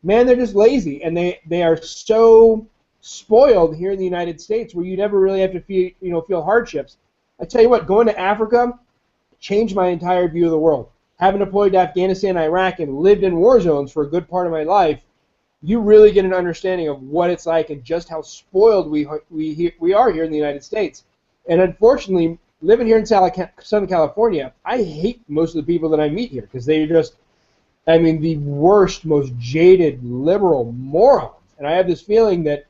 man, they're just lazy, and they are so spoiled here in the United States where you never really have to feel hardships. I tell you what, going to Africa changed my entire view of the world. Having deployed to Afghanistan and Iraq and lived in war zones for a good part of my life, you really get an understanding of what it's like and just how spoiled we are here in the United States. And unfortunately, living here in Southern California, I hate most of the people that I meet here because they're just, the worst, most jaded, liberal morons. And I have this feeling that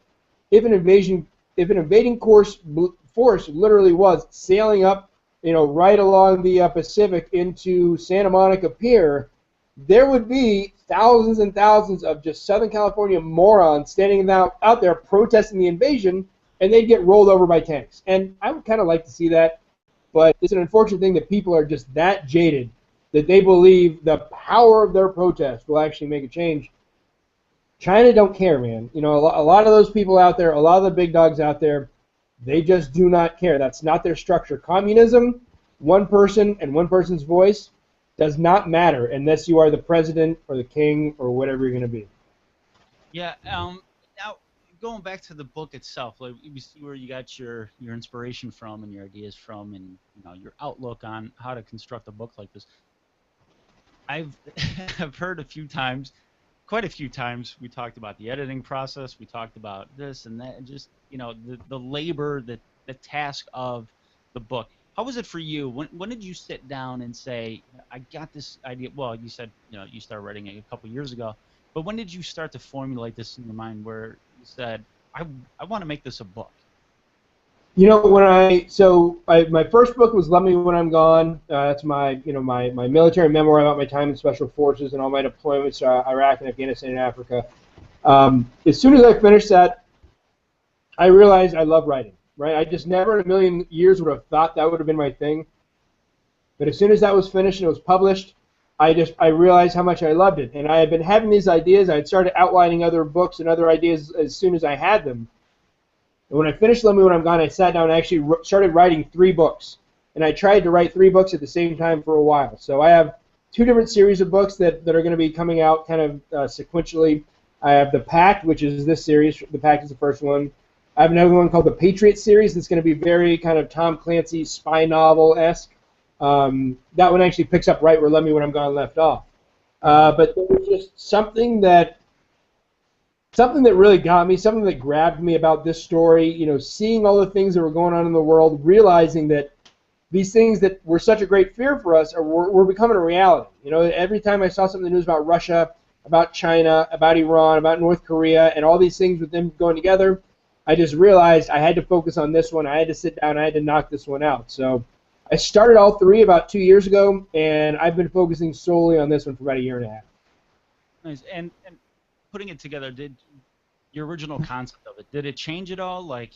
if an invading force literally was sailing up, right along the Pacific into Santa Monica Pier, there would be thousands and thousands of just Southern California morons standing out there protesting the invasion, and they'd get rolled over by tanks. And I would kind of like to see that, but it's an unfortunate thing that people are just that jaded that they believe the power of their protest will actually make a change. China don't care, man. A lot of those people out there, a lot of the big dogs out there, they just do not care. That's not their structure. Communism, one person and one person's voice, does not matter unless you are the president or the king or whatever you're going to be. Yeah. Now, going back to the book itself, like we see where you got your inspiration from and your ideas from, and your outlook on how to construct a book like this. I've heard quite a few times, we talked about the editing process, we talked about this and that, and just the labor, the task of the book. How was it for you? When did you sit down and say, I got this idea? Well, you said you started writing it a couple years ago, but when did you start to formulate this in your mind where you said, I want to make this a book? My first book was Love Me When I'm Gone. That's my military memoir about my time in Special Forces and all my deployments to Iraq and Afghanistan and Africa. As soon as I finished that, I realized I love writing. Right? I just never in a million years would have thought that would have been my thing. But as soon as that was finished and it was published, I realized how much I loved it. And I had been having these ideas. I had started outlining other books and other ideas as soon as I had them. And when I finished Love Me When I'm Gone, I sat down and actually started writing 3 books. And I tried to write 3 books at the same time for a while. So I have 2 different series of books that are going to be coming out kind of sequentially. I have the Pact, which is this series. The Pact is the first one. I have another one called the Patriot series that's going to be very kind of Tom Clancy spy novel-esque. That one actually picks up right where Love Me When I'm Gone left off. But there was just something that really got me, something that grabbed me about this story, seeing all the things that were going on in the world, realizing that these things that were such a great fear for us were becoming a reality. Every time I saw something in the news about Russia, about China, about Iran, about North Korea, and all these things with them going together, I just realized I had to focus on this one. I had to sit down. I had to knock this one out. So I started all 3 about 2 years ago, and I've been focusing solely on this one for about a year and a half. Nice. And putting it together, did your original concept of it, did it change at all? Like,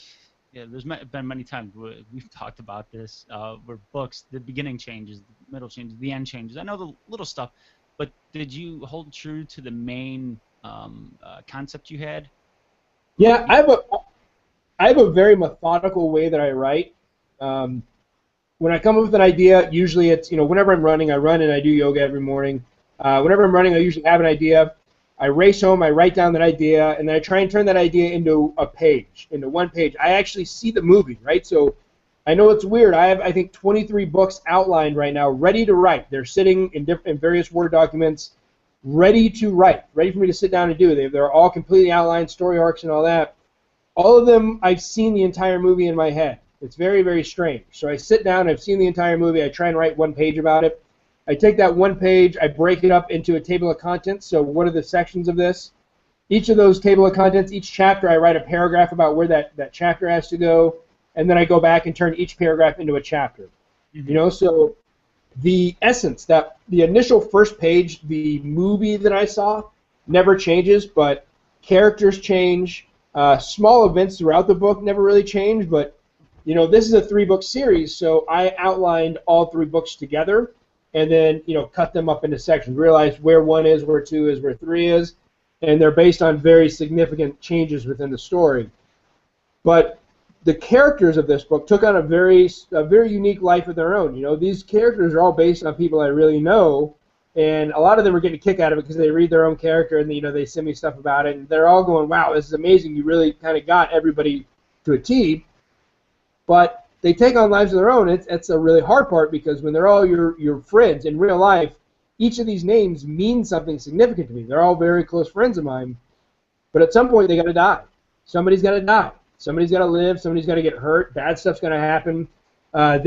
there's been many times we've talked about this, where books, the beginning changes, the middle changes, the end changes. I know the little stuff, but did you hold true to the main concept you had? Yeah, I have a very methodical way that I write. When I come up with an idea, usually it's, whenever I'm running, I run and I do yoga every morning. Whenever I'm running, I usually have an idea. I race home, I write down that idea, and then I try and turn that idea into a page, into one page. I actually see the movie, right? So I know it's weird. I have, I think, 23 books outlined right now, ready to write. They're sitting in various Word documents, ready to write, ready for me to sit down and do. They're all completely outlined, story arcs and all that. All of them, I've seen the entire movie in my head. It's very, very strange. So I sit down, I've seen the entire movie, I try and write one page about it. I take that one page, I break it up into a table of contents. So what are the sections of this? Each of those table of contents, each chapter, I write a paragraph about where that chapter has to go, and then I go back and turn each paragraph into a chapter. Mm-hmm. So the essence, the initial first page, the movie that I saw, never changes, but characters change. Small events throughout the book never really change, but this is a 3-book series, so I outlined all 3 books together, and then cut them up into sections. Realized where 1 is, where 2 is, where 3 is, and they're based on very significant changes within the story. But the characters of this book took on a very unique life of their own. These characters are all based on people I really know, and a lot of them are getting a kick out of it because they read their own character and they send me stuff about it, and they're all going, "Wow, this is amazing! You really kind of got everybody to a T." But they take on lives of their own. It's a really hard part because when they're all your friends in real life, each of these names means something significant to me. They're all very close friends of mine. But at some point, they got to die. Somebody's got to die. Somebody's got to live. Somebody's got to get hurt. Bad stuff's going to happen. I'm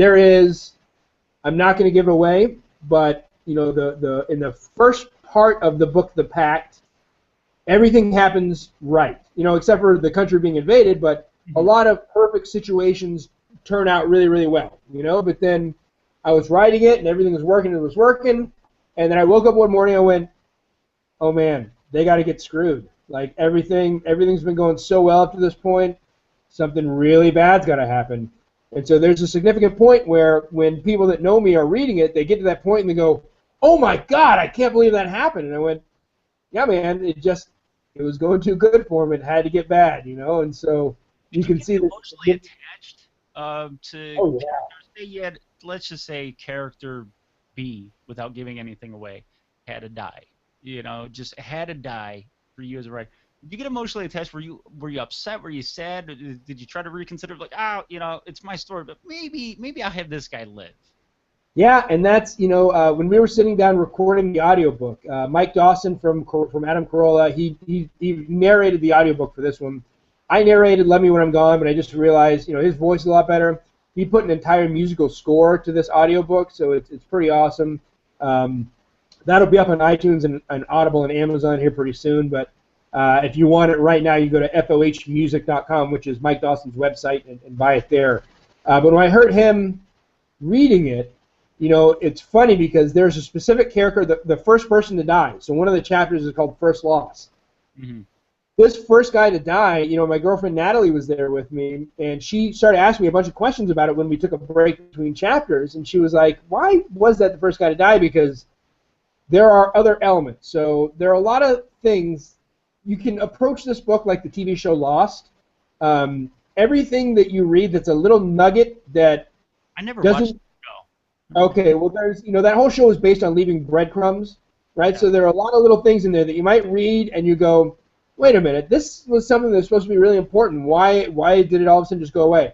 not going to give it away, but in the first part of the book, The Pact, everything happens right. Except for the country being invaded, but a lot of perfect situations turn out really, really well, But then I was writing it, and everything was working, and then I woke up one morning, I went, oh, man, they got to get screwed. Like, everything's been going so well up to this point, something really bad's got to happen. And so there's a significant point where when people that know me are reading it, they get to that point and they go, oh, my God, I can't believe that happened. And I went, yeah, man, it was going too good for him. It had to get bad, And so you can see that emotionally attached to oh, yeah. characters. Say you had, let's just say character B, without giving anything away, had to die. Just had to die for you as a writer. Did you get emotionally attached? Were you upset? Were you sad? Did you try to reconsider? Like, it's my story, but maybe I'll have this guy live. Yeah, and that's when we were sitting down recording the audiobook, Mike Dawson from Adam Carolla, he narrated the audiobook for this one. I narrated Let Me When I'm Gone, but I just realized, his voice is a lot better. He put an entire musical score to this audiobook, so it's pretty awesome. That'll be up on iTunes and Audible and Amazon here pretty soon, but if you want it right now, you go to fohmusic.com, which is Mike Dawson's website, and buy it there. But when I heard him reading it, it's funny because there's a specific character, the first person to die. So one of the chapters is called First Loss. Mm-hmm. This first guy to die, my girlfriend Natalie was there with me, and she started asking me a bunch of questions about it when we took a break between chapters, and she was like, why was that the first guy to die? Because there are other elements. So there are a lot of things. You can approach this book like the TV show Lost. Everything that you read that's a little nugget that I never watched the show. Okay, well, there's that whole show is based on leaving breadcrumbs, right? Yeah. So there are a lot of little things in there that you might read and you go, wait a minute, this was something that's supposed to be really important. Why did it all of a sudden just go away?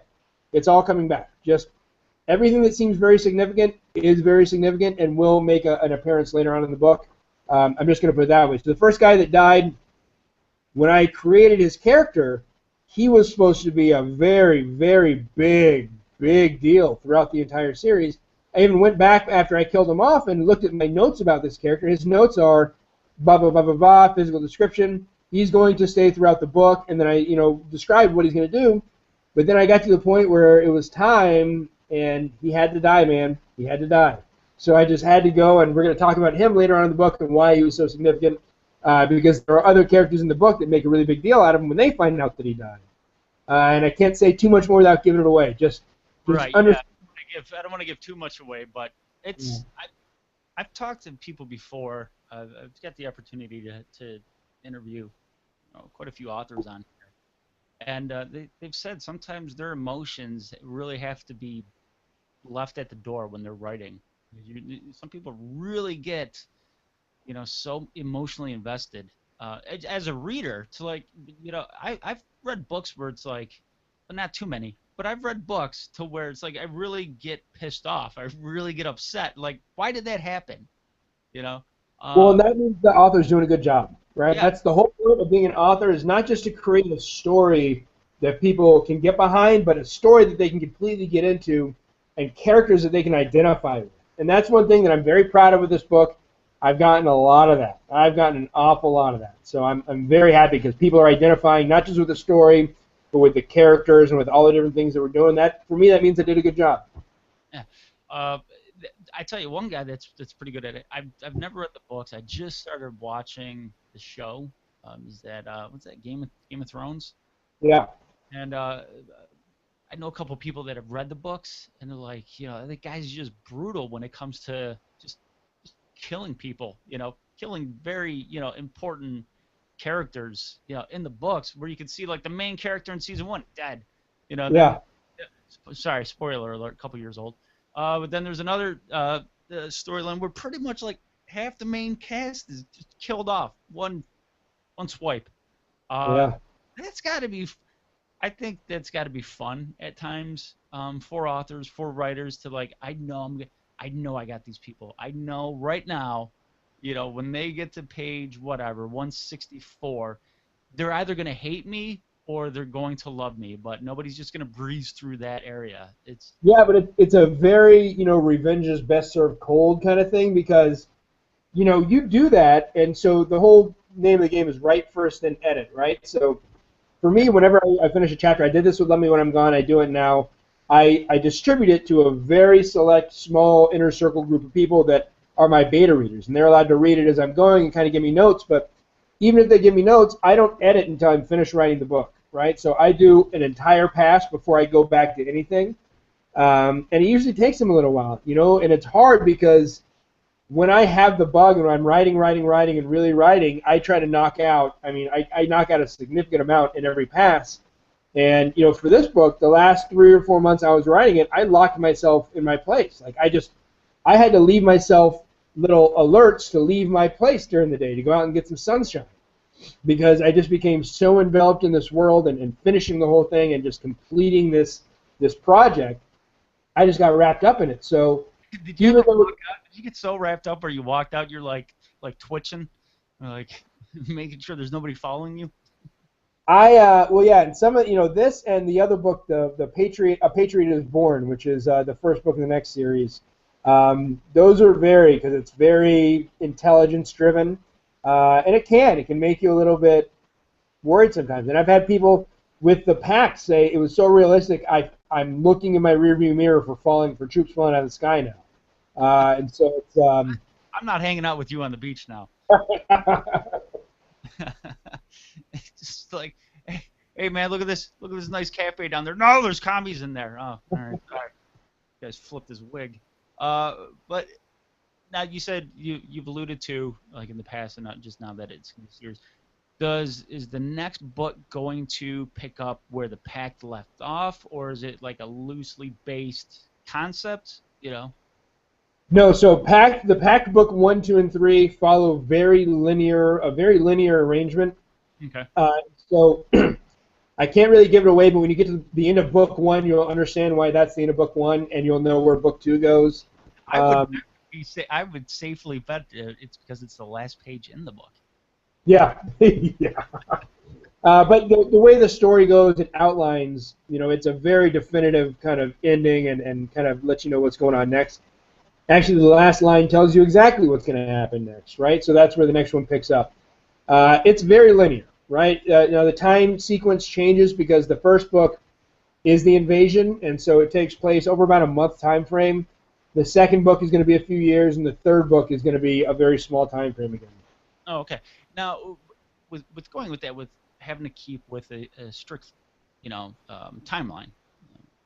It's all coming back. Just everything that seems very significant is very significant and will make an appearance later on in the book. I'm just going to put it that way. So the first guy that died, when I created his character, he was supposed to be a very, very big deal throughout the entire series. I even went back after I killed him off and looked at my notes about this character. His notes are blah, blah, blah, blah, blah, physical description. He's going to stay throughout the book, and then I, described what he's going to do. But then I got to the point where it was time, and he had to die, man. He had to die. So I just had to go, and we're going to talk about him later on in the book and why he was so significant, because there are other characters in the book that make a really big deal out of him when they find out that he died. And I can't say too much more without giving it away. Just right. understand. Yeah. I don't want to give too much away, but it's. Yeah. I've talked to people before. I've got the opportunity to interview quite a few authors on here, and they've said sometimes their emotions really have to be left at the door when they're writing. Some people really get, so emotionally invested. As a reader, to I've read books where it's like, well, not too many, but I've read books to where it's like I really get pissed off. I really get upset. Like, why did that happen? Well, and that means the author's doing a good job, right? Yeah. That's the whole point of being an author, is not just to create a story that people can get behind, but a story that they can completely get into and characters that they can identify with. And that's one thing that I'm very proud of with this book. I've gotten a lot of that. I've gotten an awful lot of that. So I'm very happy because people are identifying not just with the story, but with the characters and with all the different things that we're doing. That, for me, that means I did a good job. Yeah. I tell you, one guy that's pretty good at it. I've never read the books. I just started watching the show. Is that what's that Game of Thrones? Yeah. And I know a couple people that have read the books, and they're like, the guy's just brutal when it comes to just killing people. Killing very important characters. In the books where you can see like the main character in season 1 dead. Yeah. Sorry, spoiler alert, a couple years old. But then there's another storyline where pretty much like half the main cast is just killed off one swipe. Yeah. That's got to be. I think that's got to be fun at times for authors, for writers to like. I know I got these people. I know right now, when they get to page whatever 164, they're either gonna hate me or they're going to love me, but nobody's just gonna breeze through that area. Yeah, but it's a very, revenge is best served cold kind of thing because, you do that, and so the whole name of the game is write first then edit, right? So for me, whenever I finish a chapter, I did this with Let Me When I'm Gone, I do it now, I distribute it to a very select, small, inner circle group of people that are my beta readers, and they're allowed to read it as I'm going and kind of give me notes, but even if they give me notes, I don't edit until I'm finished writing the book, right? So I do an entire pass before I go back to anything, and it usually takes them a little while, and it's hard because when I have the bug and I'm writing and really writing, I try to knock out, I knock out a significant amount in every pass. And, for this book, the last 3 or 4 months I was writing it, I locked myself in my place. Like, I had to leave myself little alerts to leave my place during the day to go out and get some sunshine because I just became so enveloped in this world and finishing the whole thing and just completing this project. I just got wrapped up in it. So Did you get so wrapped up, or you walked out? You're like twitching, or like making sure there's nobody following you. Well, yeah, and some of this and the other book, the Patriot, A Patriot is Born, which is the first book in the next series. Those are because it's very intelligence driven, and it can make you a little bit worried sometimes. And I've had people with the Pact say it was so realistic. I'm looking in my rearview mirror for troops falling out of the sky now. And so it's. I'm not hanging out with you on the beach now. It's just like, hey man, look at this nice cafe down there. No, there's commies in there. Oh, all right, sorry. You guys flipped his wig. But now you said you've alluded to, like in the past and not just now that it's in the series. Is the next book going to pick up where the Pact left off, or is it like a loosely based concept? No, so the Pact book 1, 2, and 3 follow a very linear arrangement. Okay. So I can't really give it away, but when you get to the end of book 1, you'll understand why that's the end of book 1, and you'll know where book 2 goes. I would safely bet it's because it's the last page in the book. Yeah, yeah. But the way the story goes, it outlines, it's a very definitive kind of ending and kind of lets you know what's going on next. Actually, the last line tells you exactly what's going to happen next, right? So that's where the next one picks up. It's very linear, right? The time sequence changes because the first book is the invasion, and so it takes place over about a month time frame. The second book is going to be a few years, and the third book is going to be a very small time frame again. Oh, okay. Now, with going with that, with having to keep with a strict, timeline,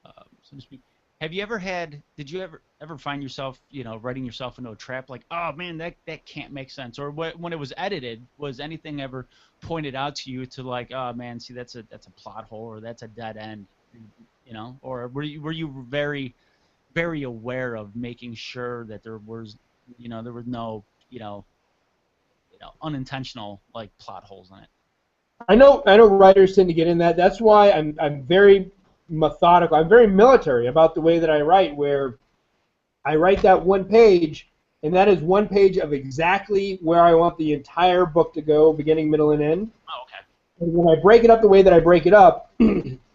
so to speak. Did you ever find yourself, writing yourself into a trap like, oh man, that can't make sense? Or when it was edited, was anything ever pointed out to you to like, oh man, see that's a plot hole or that's a dead end, Or were you very, very aware of making sure that there was no, unintentional like plot holes in it? I know writers tend to get in that. That's why I'm very methodical. I'm very military about the way that I write, where I write that one page, and that is one page of exactly where I want the entire book to go, beginning, middle, and end. Oh, okay. And when I break it up the way that I break it up,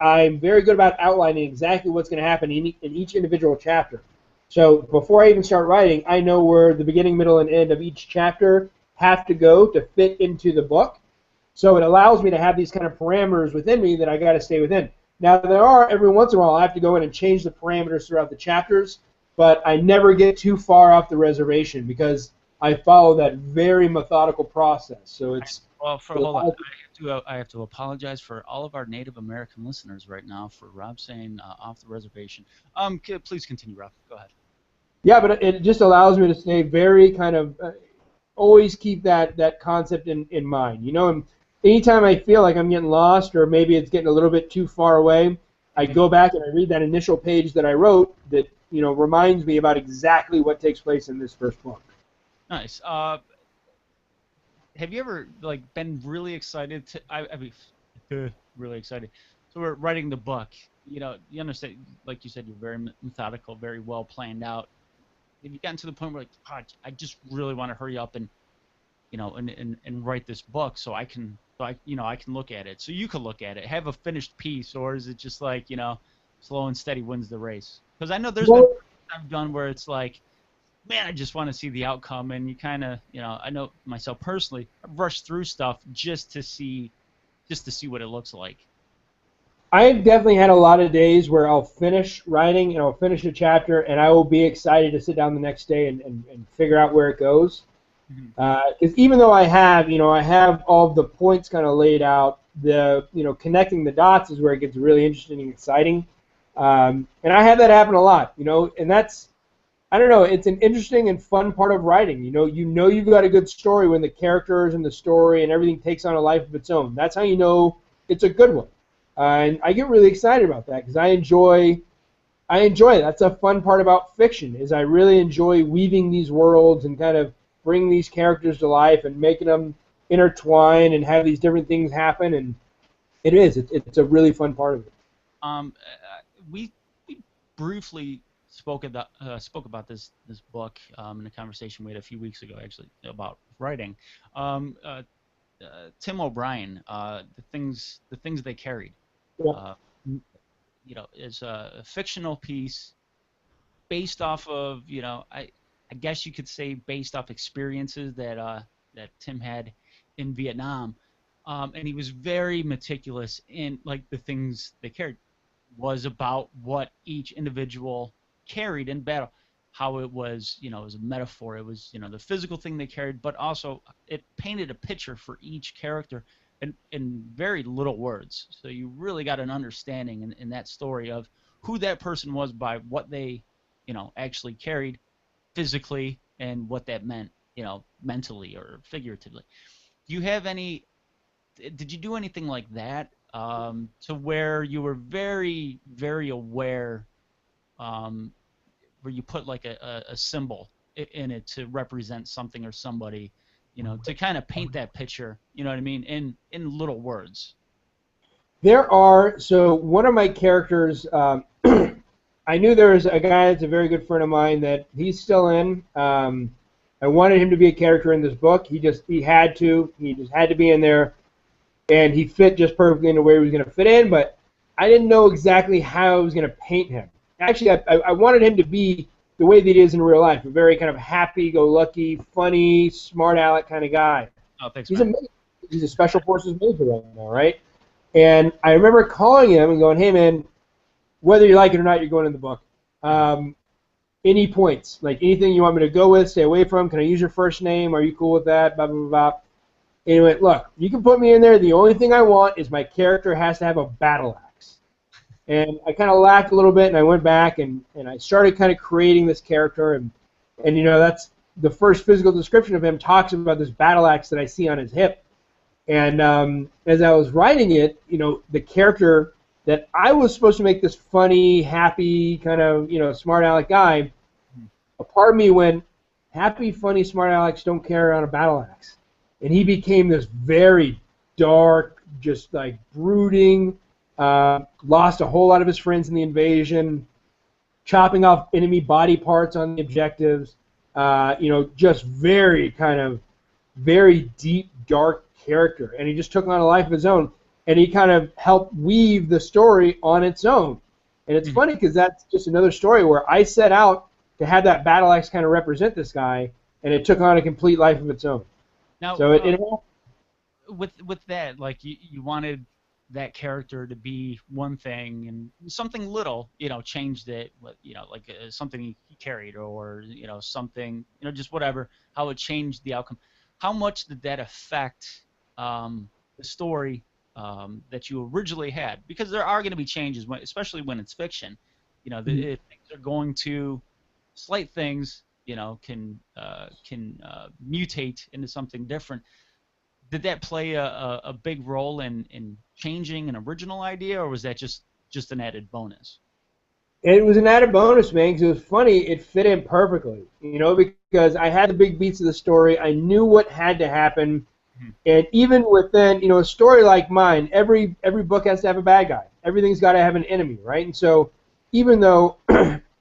I'm very good about outlining exactly what's going to happen in each individual chapter. So before I even start writing, I know where the beginning, middle, and end of each chapter have to go to fit into the book. So it allows me to have these kind of parameters within me that I got to stay within. Now, every once in a while, I have to go in and change the parameters throughout the chapters, but I never get too far off the reservation because I follow that very methodical process. So it's Well, hold on. I have to apologize for all of our Native American listeners right now for Rob saying off the reservation. Please continue, Rob. Go ahead. yeah, but it just allows me to stay very kind of always keep that concept in mind. You know, and anytime I feel like I'm getting lost or maybe it's getting a little bit too far away, I go back and I read that initial page that I wrote that, you know, reminds me about exactly what takes place in this first book. Nice. Have you ever been really excited to? I mean, really excited. So we're writing the book. You know, you understand, like you said, you're very methodical, very well planned out. Have you gotten to the point where God, I just really want to hurry up and, you know, and write this book so I can look at it, so you can look at it, have a finished piece, or is it just like, you know, slow and steady wins the race? Because I know there's been I've done where it's like, man, I just want to see the outcome, and you kind of, you know, I know myself personally, I've rushed through stuff just to see what it looks like. I've definitely had a lot of days where I'll finish writing and I'll finish a chapter and I will be excited to sit down the next day and figure out where it goes. Because even though I have all of the points kind of laid out, connecting the dots is where it gets really interesting and exciting. And I have that happen a lot, you know, and that's, I don't know, it's an interesting and fun part of writing. You know you've got a good story when the characters and the story and everything takes on a life of its own. That's how you know it's a good one. And I get really excited about that because I enjoy it. That's a fun part about fiction, is I really enjoy weaving these worlds and kind of bringing these characters to life and making them intertwine and have these different things happen. And it's a really fun part of it. We briefly spoke about this book in a conversation we had a few weeks ago, actually, about writing. Tim O'Brien, the things they carried. Yeah. You know, is a fictional piece based off of, you know, I guess you could say based off experiences that Tim had in Vietnam, and he was very meticulous in like the things they carried was about what each individual carried in battle, how it was, you know, it was a metaphor. It was, you know, the physical thing they carried, but also it painted a picture for each character in very little words. So you really got an understanding in that story of who that person was by what they, you know, actually carried physically and what that meant, you know, mentally or figuratively. Did you do anything like that to where you were very, very aware, where you put like a symbol in it to represent something or somebody, you know, to kind of paint that picture, you know what I mean, in little words? So one of my characters, I knew there was a guy that's a very good friend of mine that he's still in. I wanted him to be a character in this book. He just had to be in there, and he fit just perfectly in the way he was going to fit in, but I didn't know exactly how I was going to paint him. Actually, I wanted him to be the way that he is in real life, a very kind of happy-go-lucky, funny, smart-aleck kind of guy. Oh, thanks, He's a Special Forces major right now, right? And I remember calling him and going, hey, man, whether you like it or not, you're going in the book. Any points, like anything you want me to go with, stay away from, can I use your first name? Are you cool with that? Blah, blah, blah, blah. And he went, look, you can put me in there. The only thing I want is my character has to have a battle axe. And I kind of laughed a little bit, and I went back, and I started kind of creating this character. And you know, that's the first physical description of him talks about this battle axe that I see on his hip. And as I was writing it, you know, the character that I was supposed to make this funny, happy, kind of, you know, smart aleck guy, a part of me went, happy, funny, smart alecks don't carry on a battle axe. And he became this very dark, just like brooding, lost a whole lot of his friends in the invasion, chopping off enemy body parts on the objectives, you know, just very deep, dark character. And he just took on a life of his own, and he kind of helped weave the story on its own. And it's funny because that's just another story where I set out to have that battle axe kind of represent this guy, and it took on a complete life of its own. Now, so with that, like you wanted that character to be one thing, and something little, changed it. Like something he carried, or something, just whatever. How it changed the outcome. How much did that affect the story that you originally had? Because there are going to be changes, especially when it's fiction. If things are going to slight things, can mutate into something different. Did that play a big role in changing an original idea, or was that just an added bonus? It was an added bonus, man, because it was funny. It fit in perfectly, because I had the big beats of the story. I knew what had to happen, and even within, a story like mine, every book has to have a bad guy. Everything's got to have an enemy, right? And so, even though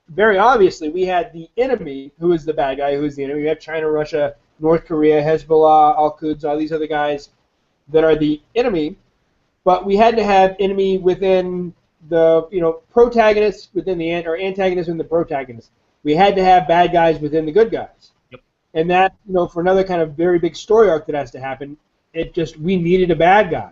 very obviously we had the enemy, who is the bad guy, who is the enemy. We have China, Russia, North Korea, Hezbollah, Al-Quds, all these other guys that are the enemy, but we had to have enemy within the protagonist within the or antagonist within the protagonist. We had to have bad guys within the good guys. Yep. And that, for another kind of very big story arc that has to happen, we needed a bad guy.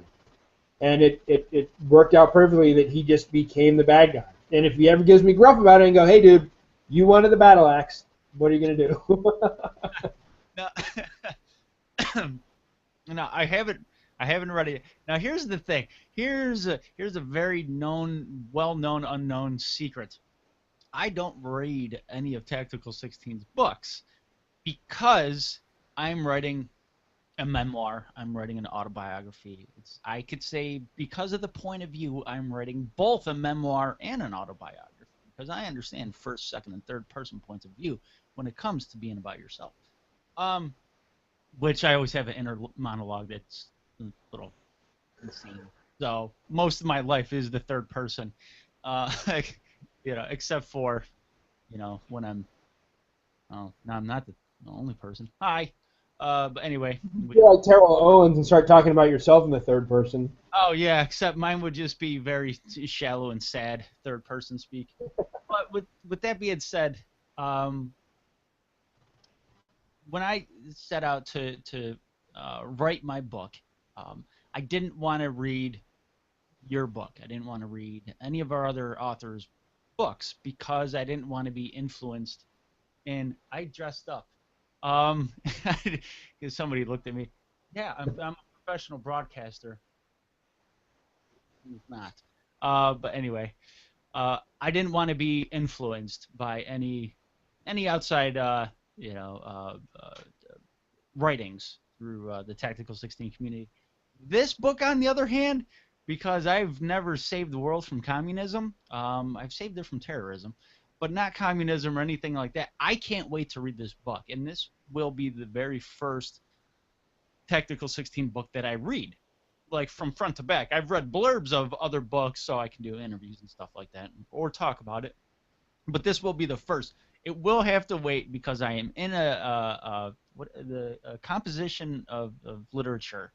And it worked out perfectly that he just became the bad guy. And if he ever gives me gruff about it and go, hey dude, you wanted the battle axe, what are you gonna do? No, I haven't read it. Now here's the thing. Here's a very well-known unknown secret. I don't read any of Tactical 16's books because I'm writing a memoir. I'm writing an autobiography. I could say, because of the point of view, I'm writing both a memoir and an autobiography, because I understand first, second, and third person points of view when it comes to being about yourself. Which I always have an inner monologue that's a little insane. So most of my life is the third person, except for, when I'm. Oh, no, I'm not the only person. Hi. But anyway. You're like Terrell Owens and start talking about yourself in the third person. Oh yeah, except mine would just be very shallow and sad third person speak. But with that being said, when I set out to write my book, I didn't want to read your book. I didn't want to read any of our other authors' books because I didn't want to be influenced. And I dressed up. Because somebody looked at me. Yeah, I'm a professional broadcaster. He's not. But anyway, I didn't want to be influenced by any outside, writings through the Tactical 16 community. This book, on the other hand, because I've never saved the world from communism, I've saved it from terrorism, but not communism or anything like that. I can't wait to read this book, and this will be the very first Tactical 16 book that I read, like from front to back. I've read blurbs of other books so I can do interviews and stuff like that, or talk about it, but this will be the first. It will have to wait because I am in a composition of literature,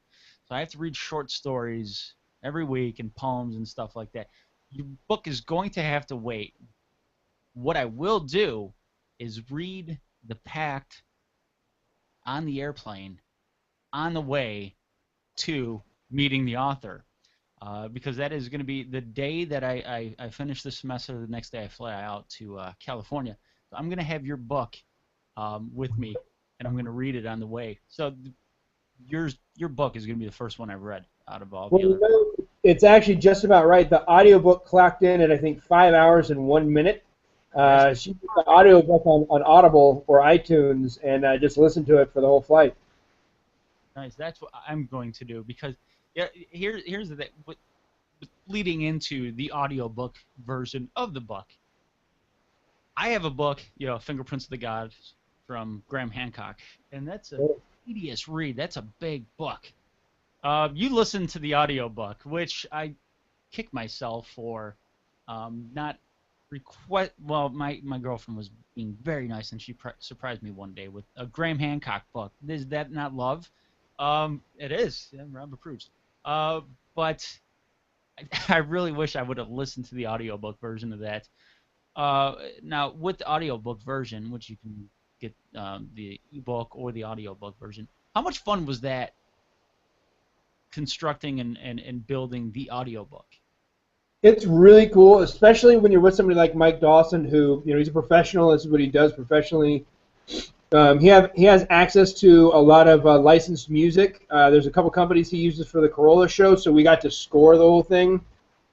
so I have to read short stories every week and poems and stuff like that. Your book is going to have to wait. What I will do is read the Pact on the airplane on the way to meeting the author, because that is going to be the day that I finish this semester. The next day I fly out to California. So I'm going to have your book with me, and I'm going to read it on the way. So your book is going to be the first one I've read out of all the other. It's actually just about right. The audiobook clocked in at, I think, 5 hours and 1 minute. She put the audiobook on Audible or iTunes and just listened to it for the whole flight. Nice. That's what I'm going to do, because here's the thing. Leading into the audiobook version of the book, I have a book, Fingerprints of the Gods from Graham Hancock, and that's a tedious read. That's a big book. You listen to the audiobook, which I kick myself for not request. Well, my girlfriend was being very nice, and she surprised me one day with a Graham Hancock book. Is that not love? It is. Yeah, Robert Proust. But I really wish I would have listened to the audiobook version of that. Now, with the audiobook version, which you can get the ebook or the audiobook version, how much fun was that constructing and building the audiobook? It's really cool, especially when you're with somebody like Mike Dawson, who, he's a professional. This is what he does professionally. He has access to a lot of licensed music. There's a couple companies he uses for the Corolla show, so we got to score the whole thing.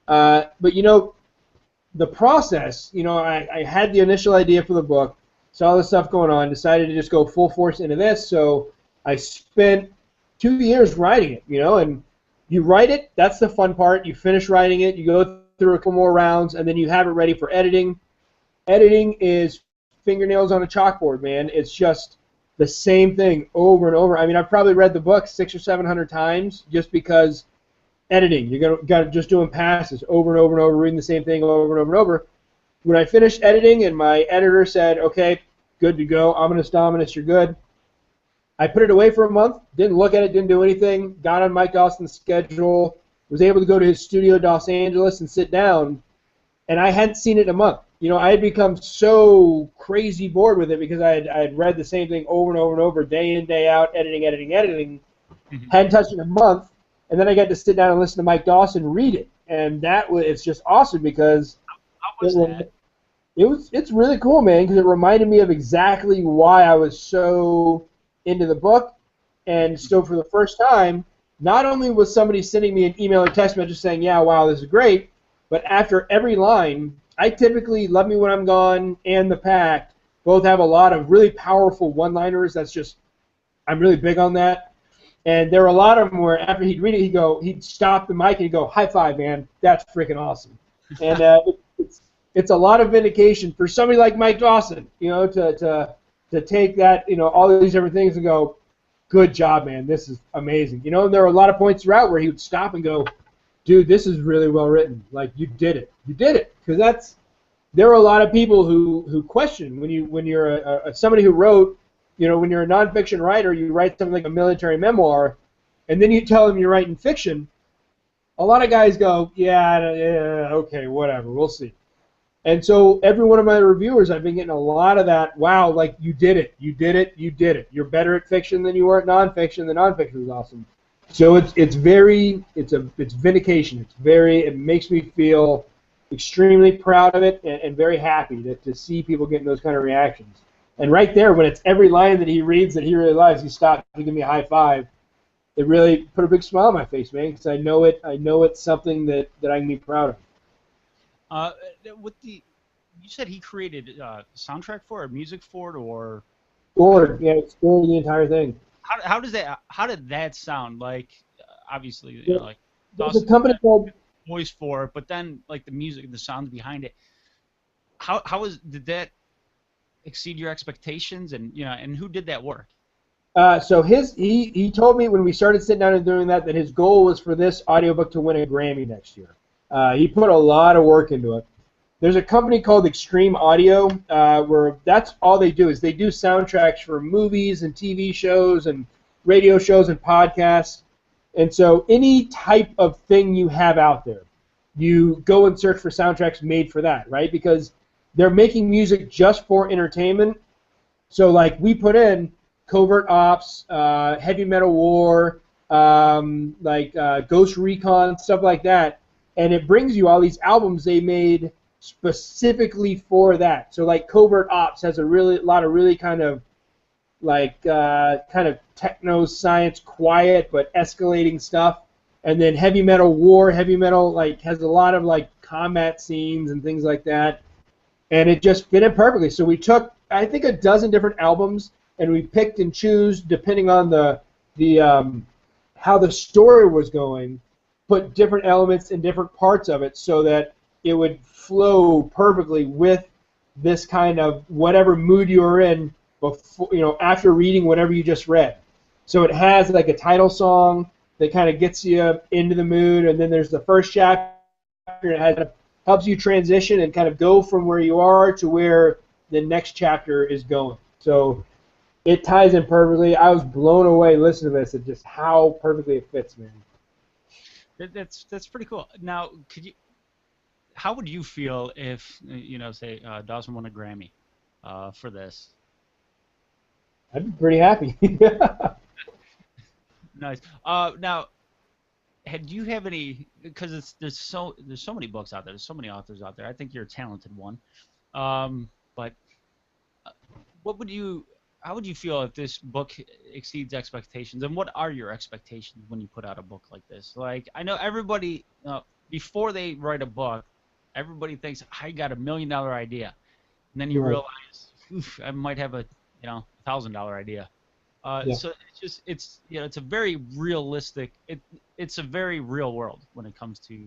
But the process, I had the initial idea for the book, saw the stuff going on, decided to just go full force into this. So I spent 2 years writing it, and you write it, that's the fun part. You finish writing it, you go through a couple more rounds, and then you have it ready for editing. Editing is fingernails on a chalkboard, man. It's just the same thing over and over. I mean, I've probably read the book 600 or 700 times just because editing. You got just doing passes over and over and over, reading the same thing over and over and over. When I finished editing and my editor said, okay, good to go, Ominous Dominus, you're good, I put it away for a month, didn't look at it, didn't do anything, got on Mike Dawson's schedule, was able to go to his studio in Los Angeles and sit down, and I hadn't seen it in a month. I had become so crazy bored with it because I had read the same thing over and over and over, day in, day out, editing. Mm-hmm. Hadn't touched it in a month, and then I got to sit down and listen to Mike Dawson read it, and it's just awesome because How was that? It's really cool, man, because it reminded me of exactly why I was so into the book. And so for the first time, not only was somebody sending me an email or text message saying, yeah, wow, this is great, but after every line, I typically, Love Me When I'm Gone and The Pact both have a lot of really powerful one-liners. I'm really big on that. And there were a lot of them where after he'd read it, he'd stop the mic and he'd go, high five, man, that's freaking awesome. And it's a lot of vindication for somebody like Mike Dawson, to take that, all these different things and go, good job, man, this is amazing. And there were a lot of points throughout where he would stop and go, dude, this is really well written. Like, you did it. Because there are a lot of people who question when you're somebody who wrote, when you're a nonfiction writer, you write something like a military memoir, and then you tell them you're writing fiction. A lot of guys go, yeah, okay, whatever, we'll see. And so every one of my reviewers, I've been getting a lot of that, wow, like, you did it. You're better at fiction than you were at nonfiction. The nonfiction was awesome. So it's vindication. It makes me feel extremely proud of it and very happy to see people getting those kind of reactions. And right there, when it's every line that he reads that he really likes, he stops to give me a high five. It really put a big smile on my face, man, because I know it's something that I can be proud of. You said he created soundtrack for it, music for it, or scored the entire thing. How did that sound? Like, obviously, like there's a company called voice for it, but then like the music, the sounds behind it. Did that exceed your expectations? And and who did that work? So he told me when we started sitting down and doing that his goal was for this audiobook to win a Grammy next year. He put a lot of work into it. There's a company called Extreme Audio where that's all they do is they do soundtracks for movies and TV shows and radio shows and podcasts. And so any type of thing you have out there, you go and search for soundtracks made for that, right? Because they're making music just for entertainment. So like we put in Covert Ops, Heavy Metal War, Ghost Recon, stuff like that. And it brings you all these albums they made specifically for that. So like Covert Ops has a lot of really kind of techno science, quiet but escalating stuff. And then Heavy Metal War, has a lot of combat scenes and things like that. And it just fit in perfectly. So we took, I think, a dozen different albums, and we picked and choose depending on the how the story was going, put different elements in different parts of it so that it would flow perfectly with this kind of whatever mood you were in before, after reading whatever you just read. So it has like a title song that kind of gets you into the mood, and then there's the first chapter. It helps you transition and kind of go from where you are to where the next chapter is going. So it ties in perfectly. I was blown away listening to this at just how perfectly it fits, man. That's pretty cool. Now, how would you feel if say Dawson won a Grammy for this? I'd be pretty happy. Nice. Now, do you have any? Because there's so many books out there. There's so many authors out there. I think you're a talented one. But what would you? How would you feel if this book exceeds expectations? And what are your expectations when you put out a book like this? Like, I know everybody before they write a book, everybody thinks I got $1 million idea, and then you Right. realize, oof, I might have a $1,000 idea. Yeah. So it's it's a very realistic. It's a very real world when it comes to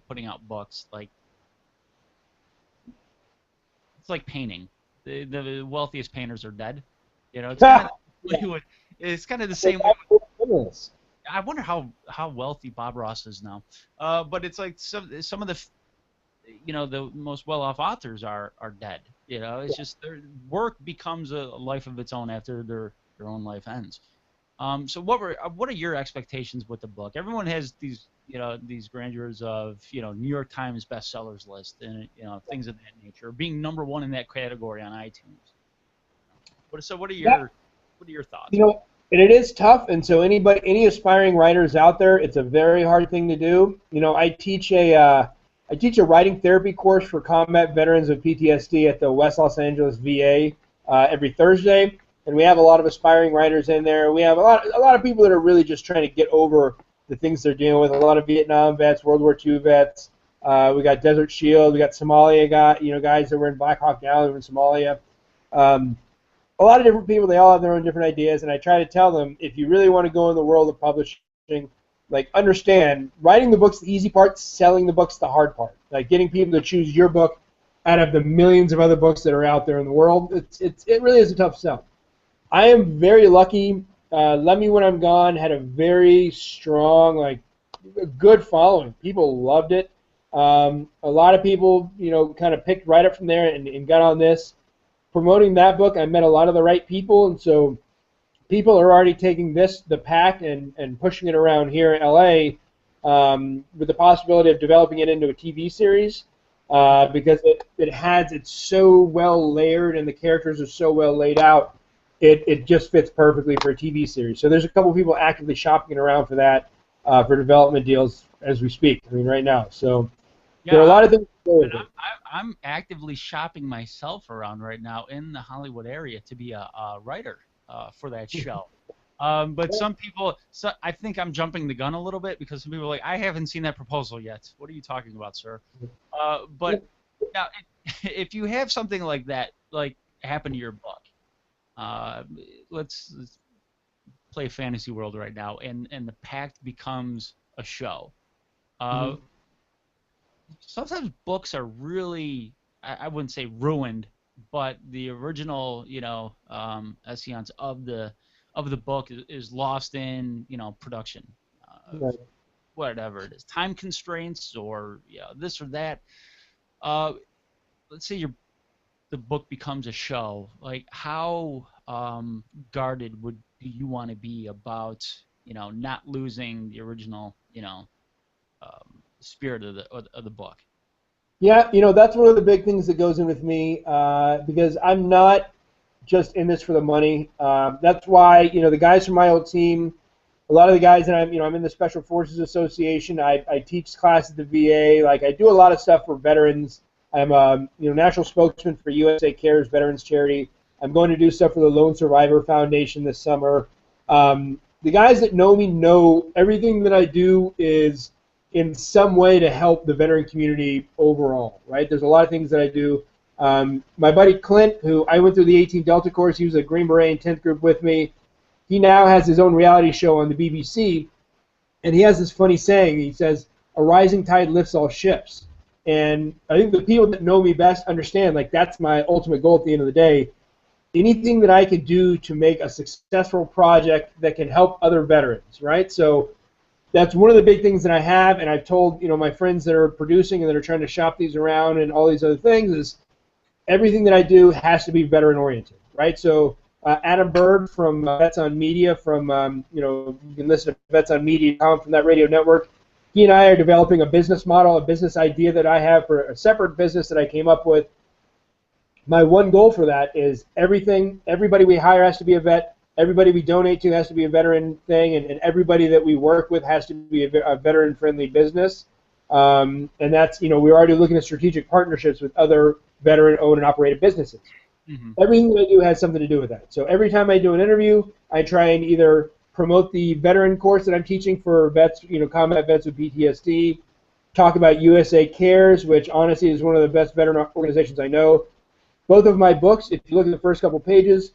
putting out books. Like it's like painting. The wealthiest painters are dead. It's kind of it's kind of the same way. I wonder how wealthy Bob Ross is now. But it's like some of the most well-off authors are dead. It's just their work becomes a life of its own after their own life ends. So what are your expectations with the book? Everyone has these grandeurs of New York Times bestsellers list and things of that nature, being #1 in that category on iTunes. What are your thoughts? And it is tough, and so any aspiring writers out there, it's a very hard thing to do. I teach a writing therapy course for combat veterans of PTSD at the West Los Angeles VA every Thursday, and we have a lot of aspiring writers in there. We have a lot of people that are really just trying to get over the things they're dealing with. A lot of Vietnam vets, World War II vets. We got Desert Shield. We got Somalia guys that were in Black Hawk Down that were in Somalia. A lot of different people, they all have their own different ideas, and I try to tell them, if you really want to go in the world of publishing, like, understand, writing the book's the easy part, selling the book's the hard part. Like, getting people to choose your book out of the millions of other books that are out there in the world, it really is a tough sell. I am very lucky. Let Me When I'm Gone had a very strong, good following. People loved it. A lot of people, kind of picked right up from there and got on this. Promoting that book, I met a lot of the right people, and so people are already taking the Pact and pushing it around here in LA with the possibility of developing it into a TV series because it's so well layered and the characters are so well laid out. It just fits perfectly for a TV series. So there's a couple people actively shopping it around for that for development deals as we speak. I mean, right now. So there are a lot of things to go with it. I'm actively shopping myself around right now in the Hollywood area to be a writer for that show. But some people, I think I'm jumping the gun a little bit because some people are like, I haven't seen that proposal yet. What are you talking about, sir? But now, if you have something like that, like happen to your book, let's play a fantasy world right now, and the Pact becomes a show. Sometimes books are really, I wouldn't say ruined, but the original, essence of the book is lost in, production, Right. whatever it is, time constraints or this or that. Let's say the book becomes a show. Like, how guarded do you want to be about, not losing the original, spirit of the book? Yeah, that's one of the big things that goes in with me because I'm not just in this for the money. That's why, the guys from my old team, a lot of the guys that I'm in the Special Forces Association. I teach class at the VA. Like, I do a lot of stuff for veterans. I'm a national spokesman for USA Cares Veterans Charity. I'm going to do stuff for the Lone Survivor Foundation this summer. The guys that know me know everything that I do is in some way to help the veteran community overall, right? There's a lot of things that I do. My buddy Clint, who I went through the 18 Delta course, he was a Green Beret in 10th group with me. He now has his own reality show on the BBC, and he has this funny saying. He says, "A rising tide lifts all ships." And I think the people that know me best understand, like, that's my ultimate goal at the end of the day. Anything that I can do to make a successful project that can help other veterans, right? So that's one of the big things that I have, and I've told my friends that are producing and that are trying to shop these around and all these other things is everything that I do has to be veteran oriented, right? So Adam Bird from Vets on Media, from you can listen to Vets on Media from that radio network. He and I are developing a business model, a business idea that I have for a separate business that I came up with. My one goal for that is everybody we hire has to be a vet. everybody we donate to has to be a veteran thing, and everybody that we work with has to be a veteran-friendly business. And that's, we're already looking at strategic partnerships with other veteran-owned and operated businesses. Mm-hmm. Everything that I do has something to do with that. So every time I do an interview, I try and either promote the veteran course that I'm teaching for vets, combat vets with PTSD, talk about USA Cares, which honestly is one of the best veteran organizations I know. Both of my books, if you look at the first couple pages,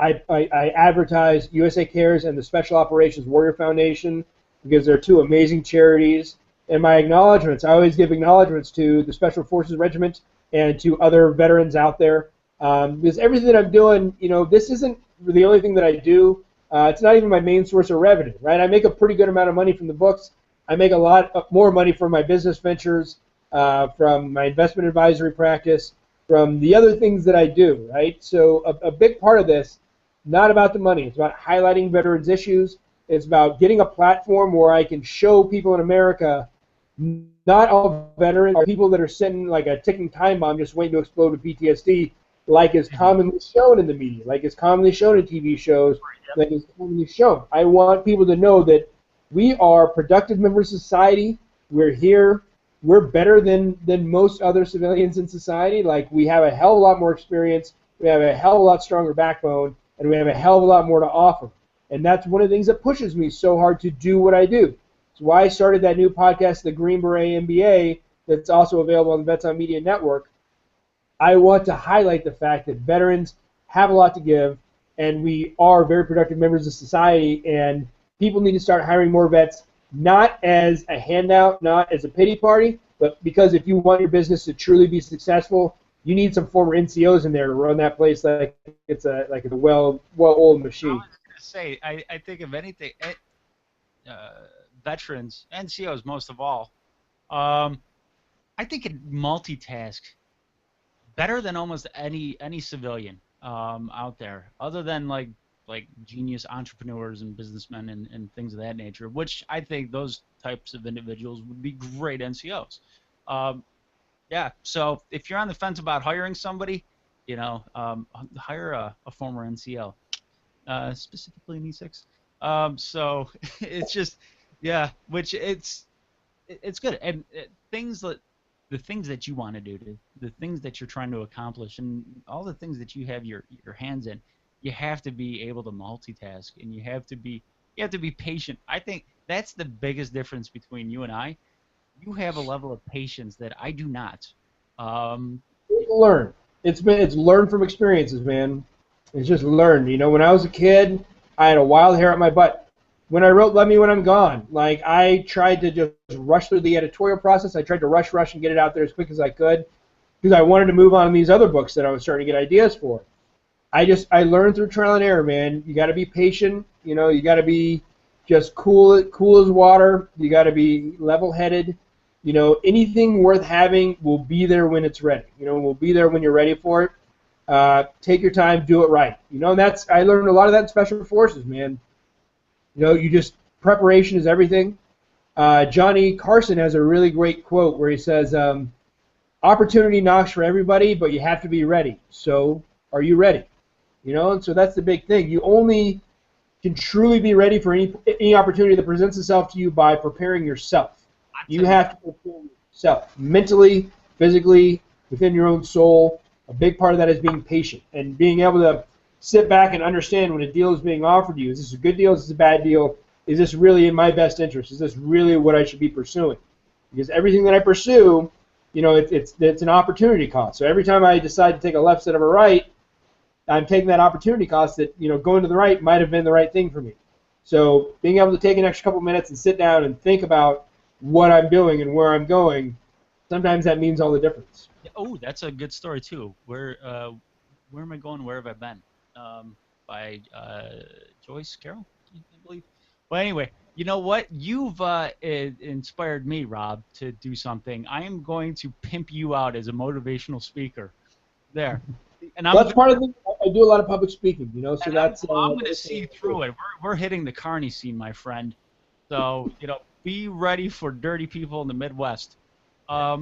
I advertise USA Cares and the Special Operations Warrior Foundation because they're two amazing charities. And my acknowledgments, I always give acknowledgments to the Special Forces Regiment and to other veterans out there. Because everything that I'm doing, this isn't the only thing that I do. It's not even my main source of revenue, right? I make a pretty good amount of money from the books. I make a lot more money from my business ventures, from my investment advisory practice, from the other things that I do, right? So a big part of this, not about the money. It's about highlighting veterans' issues. It's about getting a platform where I can show people in America not all veterans are people that are sitting like a ticking time bomb just waiting to explode with PTSD, like is commonly shown in the media, like is commonly shown in TV shows, like is commonly shown. I want people to know that we are productive members of society. We're here. We're better than most other civilians in society. Like, we have a hell of a lot more experience. We have a hell of a lot stronger backbone, and we have a hell of a lot more to offer. And that's one of the things that pushes me so hard to do what I do. It's why I started that new podcast, the Green Beret MBA, that's also available on the Vets on Media Network. I want to highlight the fact that veterans have a lot to give, and we are very productive members of society, and people need to start hiring more vets, not as a handout, not as a pity party, but because if you want your business to truly be successful, you need some former NCOs in there to run that place like it's a well-oiled machine. I was going to say, I think of anything, veterans, NCOs most of all, I think it multitask better than almost any civilian out there, other than like genius entrepreneurs and businessmen and things of that nature, which I think those types of individuals would be great NCOs. Yeah, so if you're on the fence about hiring somebody, hire a former NCO, specifically an E6. So it's just, yeah, which it's good. And the things that you want to do, the things that you're trying to accomplish, and all the things that you have your hands in, you have to be able to multitask, and you have to be patient. I think that's the biggest difference between you and I. You have a level of patience that I do not. Learn. It's learn from experiences, man. It's just learn. When I was a kid, I had a wild hair at my butt. When I wrote "Let Me When I'm Gone," like, I tried to just rush through the editorial process. I tried to rush and get it out there as quick as I could because I wanted to move on to these other books that I was starting to get ideas for. I learned through trial and error, man. You got to be patient. You got to be just cool as water. You got to be level-headed. Anything worth having will be there when it's ready. Will be there when you're ready for it. Take your time, do it right. And I learned a lot of that in Special Forces, man. Preparation is everything. Johnny Carson has a really great quote where he says, opportunity knocks for everybody, but you have to be ready. So, are you ready? And so that's the big thing. You only can truly be ready for any opportunity that presents itself to you by preparing yourself. You have to prepare yourself mentally, physically, within your own soul. A big part of that is being patient and being able to sit back and understand when a deal is being offered to you. Is this a good deal? Is this a bad deal? Is this really in my best interest? Is this really what I should be pursuing? Because everything that I pursue, it's an opportunity cost. So every time I decide to take a left instead of a right, I'm taking that opportunity cost that, going to the right might have been the right thing for me. So being able to take an extra couple minutes and sit down and think about what I'm doing and where I'm going, sometimes that means all the difference. Oh, that's a good story too. Where am I going? Where have I been? By Joyce Carroll, I believe. But anyway, you know what? You've inspired me, Rob, to do something. I am going to pimp you out as a motivational speaker. There. And that's part of the. I do a lot of public speaking, so that's. I'm going to see through it. We're hitting the Carney scene, my friend. So be ready for dirty people in the Midwest. I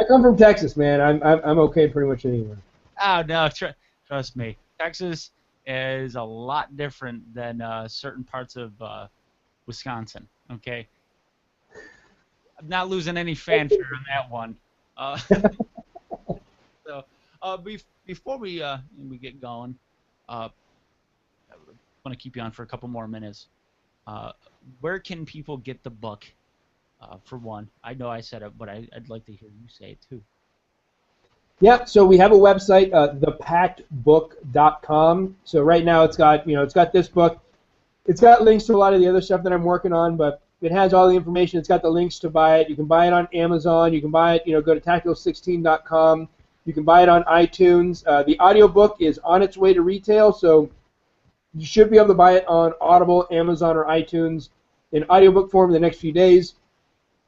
come from Texas, man. I'm okay pretty much anywhere. Oh no, trust me, Texas. is a lot different than certain parts of Wisconsin. Okay, I'm not losing any fanfare on that one. Uh, so before we get going, I want to keep you on for a couple more minutes. Where can people get the book? For one, I know I said it, but I'd like to hear you say it too. Yeah, so we have a website, thepactbook.com. So right now it's got this book. It's got links to a lot of the other stuff that I'm working on, but it has all the information. It's got the links to buy it. You can buy it on Amazon. You can buy it, go to tactical16.com. You can buy it on iTunes. The audiobook is on its way to retail, so you should be able to buy it on Audible, Amazon, or iTunes in audiobook form in the next few days.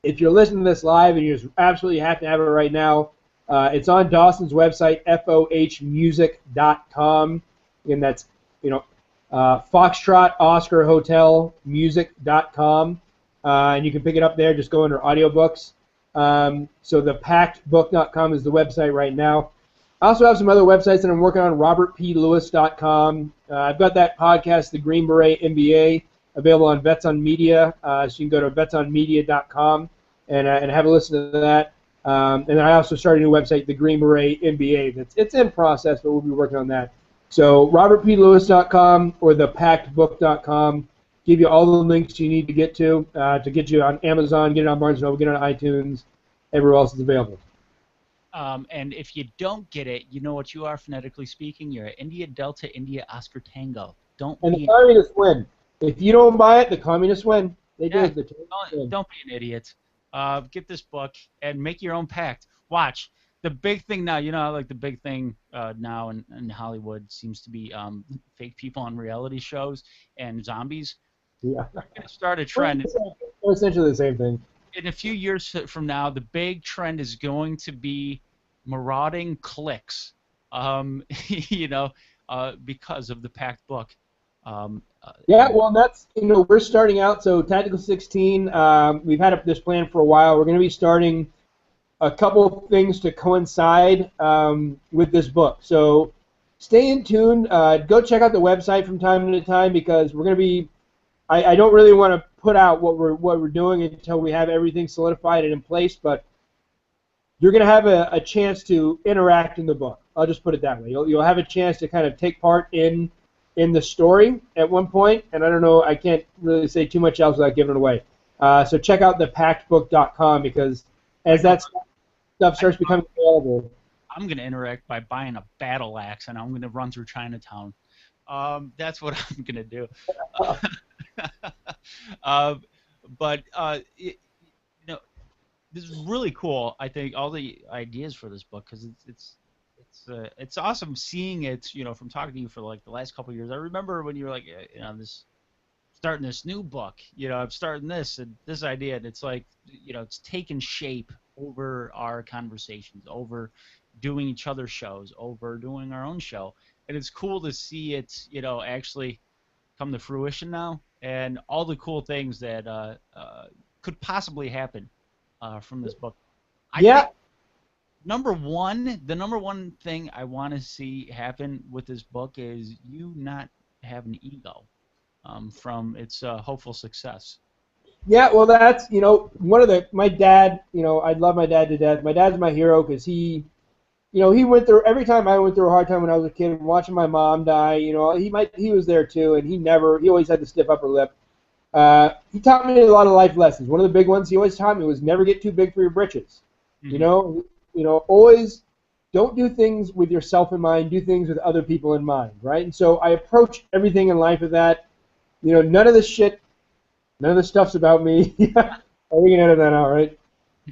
If you're listening to this live and you just absolutely have to have it right now, it's on Dawson's website, fohmusic.com. And that's, Foxtrot Oscar Hotel Music.com. And you can pick it up there. Just go under audiobooks. So the pactbook.com is the website right now. I also have some other websites that I'm working on, robertplewis.com. I've got that podcast, The Green Beret MBA, available on Vets on Media. So you can go to vetsonmedia.com and have a listen to that. And then I also started a new website, The Green Beret MBA. It's in process, but we'll be working on that. So robertplewis.com or thepactbook.com give you all the links you need to get you on Amazon, get it on Barnes & Noble, get it on iTunes, everywhere else is available. And if you don't get it, you know what you are phonetically speaking? You're India Delta India Oscar Tango. And the communists win. If you don't buy it, the communists win. They do. Don't be an idiot. Get this book and make your own pact. Watch. The big thing now, like the big thing now in Hollywood seems to be fake people on reality shows and zombies. Yeah. We're going to start a trend. Essentially the same thing. In a few years from now, the big trend is going to be marauding cliques, because of the Pact book. Yeah, well, that's, we're starting out, so Tactical 16, we've had this plan for a while. We're going to be starting a couple of things to coincide with this book. So stay in tune. Go check out the website from time to time because we're going to be, I don't really want to put out what we're doing until we have everything solidified and in place, but you're going to have a chance to interact in the book. I'll just put it that way. You'll have a chance to kind of take part in the story at one point, and I don't know, I can't really say too much else without giving it away. So check out thepactbook.com because as that stuff starts becoming available. I'm going to interact by buying a battle axe, and I'm going to run through Chinatown. That's what I'm going to do. This is really cool. I think all the ideas for this book because it's awesome seeing it. From talking to you for like the last couple of years. I remember when you were like, starting this new book. I'm starting this and this idea, and it's like, it's taken shape over our conversations, over doing each other's shows, over doing our own show, and it's cool to see it, actually come to fruition now, and all the cool things that could possibly happen from this book. I think the number one thing I want to see happen with this book is you not have an ego from its hopeful success. Yeah, well, that's, one of my dad, I love my dad to death. My dad's my hero because he went through, every time I went through a hard time when I was a kid, watching my mom die, he was there too, and he always had the stiff upper lip. He taught me a lot of life lessons. One of the big ones he always taught me was never get too big for your britches. Mm-hmm. Always don't do things with yourself in mind, do things with other people in mind, right? And so I approach everything in life with that. None of this stuff's about me. We can edit that out, right?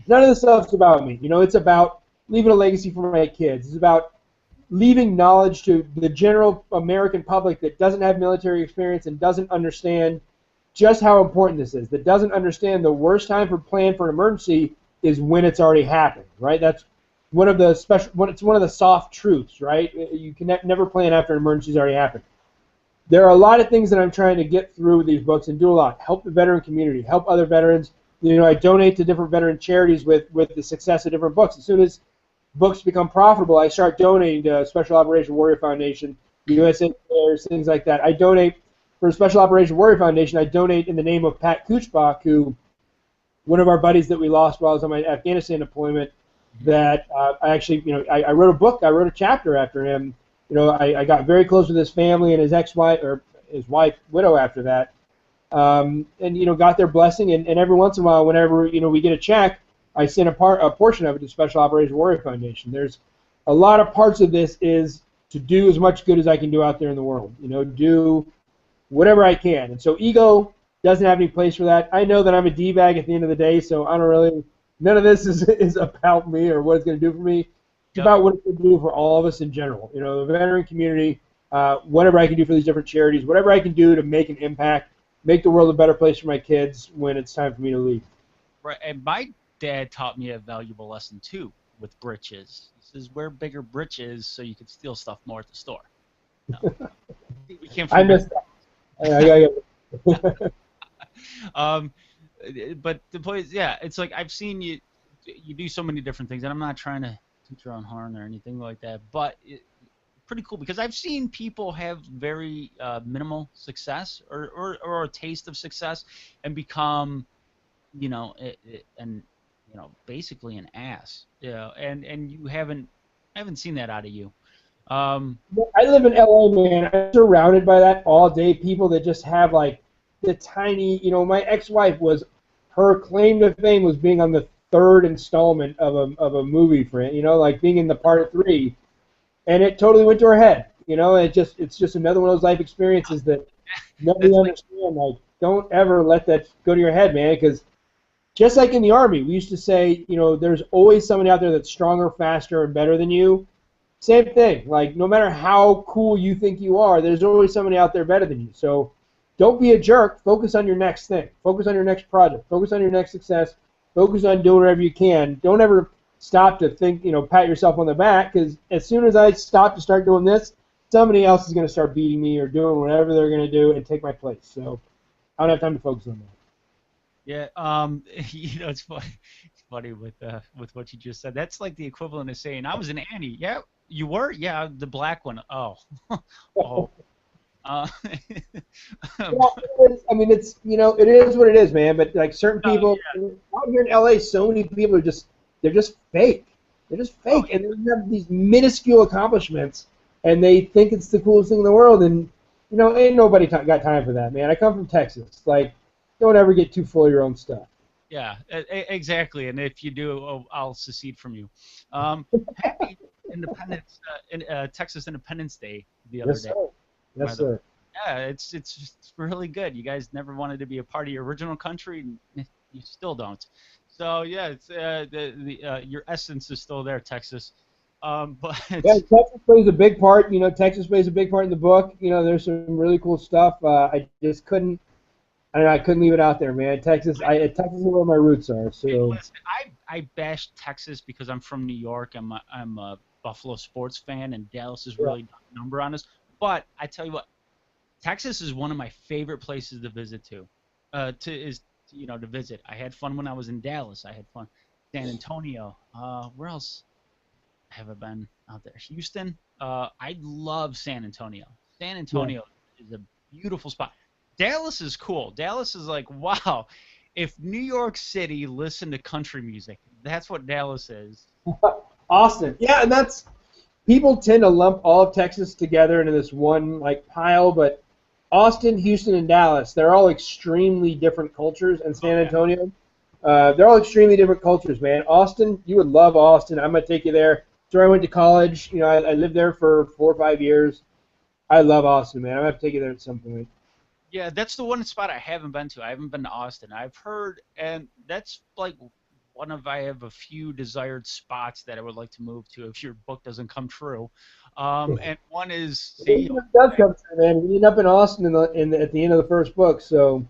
None of this stuff's about me. It's about leaving a legacy for my kids. It's about leaving knowledge to the general American public that doesn't have military experience and doesn't understand just how important this is, that doesn't understand the worst time for plan for an emergency is when it's already happened, right? That's one of the it's one of the soft truths, right? You can never plan after an emergency's already happened. There are a lot of things that I'm trying to get through with these books and do a lot. Help the veteran community, help other veterans. I donate to different veteran charities with the success of different books. As soon as books become profitable, I start donating to Special Operation Warrior Foundation USA Cares, things like that. I donate for Special Operations Warrior Foundation. I donate in the name of Pat Kuchbach, who one of our buddies that we lost while I was on my Afghanistan deployment. That I actually, I wrote a book. I wrote a chapter after him. I got very close with his family and his ex-wife or his wife, widow, after that. And got their blessing. And every once in a while, whenever we get a check, I send a portion of it to Special Operations Warrior Foundation. There's a lot of parts of this is to do as much good as I can do out there in the world. Do whatever I can. And so ego doesn't have any place for that. I know that I'm a D-bag at the end of the day, so I don't really. None of this is about me or what it's going to do for me. It's about what it can do for all of us in general. The veteran community, whatever I can do for these different charities, whatever I can do to make an impact, make the world a better place for my kids when it's time for me to leave. Right, and my dad taught me a valuable lesson too with britches. He says, wear bigger britches so you can steal stuff more at the store. No. We can't I missed that. But the point is, yeah, it's like I've seen you do so many different things, and I'm not trying to toot your own horn or anything like that, but pretty cool because I've seen people have very minimal success or a taste of success and become, basically an ass. And you haven't. I haven't seen that out of you. I live in LA, man. I'm surrounded by that all day. People that just have like the tiny, my ex-wife her claim to fame was being on the third installment of a movie for it, like being in the part 3, and it totally went to her head. It's just another one of those life experiences that nobody understands. Like, don't ever let that go to your head, man, because just like in the Army, we used to say, there's always somebody out there that's stronger, faster, and better than you. Same thing. Like, no matter how cool you think you are, there's always somebody out there better than you. So don't be a jerk. Focus on your next thing. Focus on your next project. Focus on your next success. Focus on doing whatever you can. Don't ever stop to think, pat yourself on the back, because as soon as I stop to start doing this, somebody else is going to start beating me or doing whatever they're going to do and take my place. So I don't have time to focus on that. Yeah, it's funny. It's funny with what you just said. That's like the equivalent of saying, "I was an Annie." Yeah, you were. Yeah, the black one. Oh, oh. Yeah, it's it is what it is, man. But like certain people out here in LA, so many people they're just fake. They're just fake, and they have these minuscule accomplishments, and they think it's the coolest thing in the world. And ain't nobody got time for that, man. I come from Texas. Like, don't ever get too full of your own stuff. Yeah, exactly. And if you do, I'll secede from you. Happy Independence, Texas Independence Day the other day. Yes, sir. Yeah, it's really good. You guys never wanted to be a part of your original country, and you still don't. So yeah, it's your essence is still there, Texas. But Texas plays a big part. Texas plays a big part in the book. There's some really cool stuff. I just couldn't. I couldn't leave it out there, man. Texas is where my roots are. So listen, I bash Texas because I'm from New York. I'm a Buffalo sports fan, and Dallas is really not a number on us. But I tell you what, Texas is one of my favorite places to visit to visit. I had fun when I was in Dallas. I had fun. San Antonio. Where else have I been out there? Houston. I love San Antonio. San Antonio is a beautiful spot. Dallas is cool. Dallas is like, wow, if New York City listened to country music, that's what Dallas is. Austin. Yeah, and that's people tend to lump all of Texas together into this one pile, but Austin, Houston, and Dallas, they're all extremely different cultures, and San Antonio, they're all extremely different cultures, man. Austin, you would love Austin. I'm going to take you there. It's where I went to college. I lived there for 4 or 5 years. I love Austin, man. I'm going to have to take you there at some point. Yeah, that's the one spot I haven't been to. I haven't been to Austin. I've heard, and that's like I have a few desired spots that I would like to move to if your book doesn't come true. And one is it does come true, man. We end up in Austin at the end of the first book, so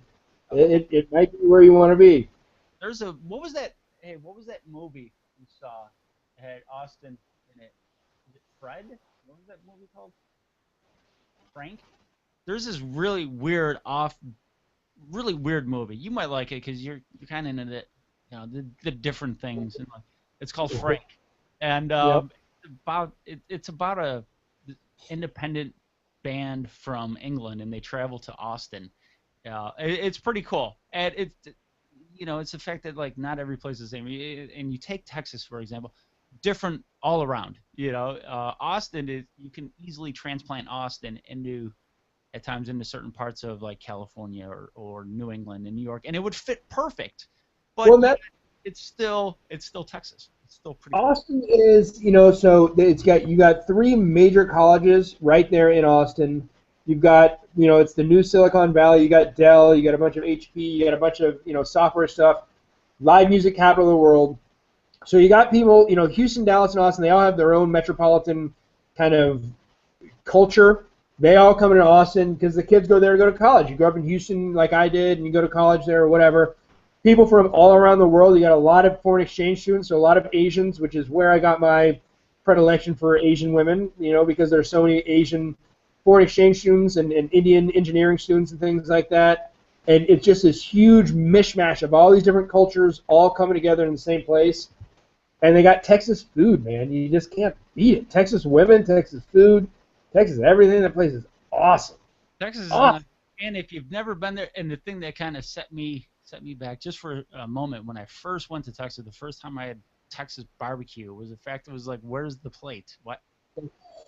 it might be where you want to be. There's what was that movie you saw? It had Austin in it. Is it Fred? What was that movie called? Frank? There's this really weird movie. You might like it because you're kind of into the different things. And it's called Frank, and it's about a independent band from England, and they travel to Austin. It's pretty cool, and it's the fact that like not every place is the same. And you take Texas for example, different all around. Austin is you can easily transplant Austin into at times into certain parts of like California or New England and New York, and it would fit perfect. But Well, that it's still Texas. It's still pretty cool. Austin is, so you got three major colleges right there in Austin. You've got, it's the new Silicon Valley. You got Dell. You got a bunch of HP. You got a bunch of, software stuff. Live music capital of the world. So you got people, Houston, Dallas, and Austin. They all have their own metropolitan kind of culture. They all come into Austin because the kids go there to go to college. You grow up in Houston like I did, and you go to college there or whatever. People from all around the world. You got a lot of foreign exchange students, so a lot of Asians, which is where I got my predilection for Asian women, because there's so many Asian foreign exchange students and Indian engineering students and things like that. And it's just this huge mishmash of all these different cultures all coming together in the same place. And they got Texas food, man. You just can't beat it. Texas women, Texas food, Texas everything. That place is awesome. Texas is awesome. And if you've never been there, and the thing that kind of set me back just for a moment when I first went to Texas, the first time I had Texas barbecue was the fact it was like, where's the plate? What?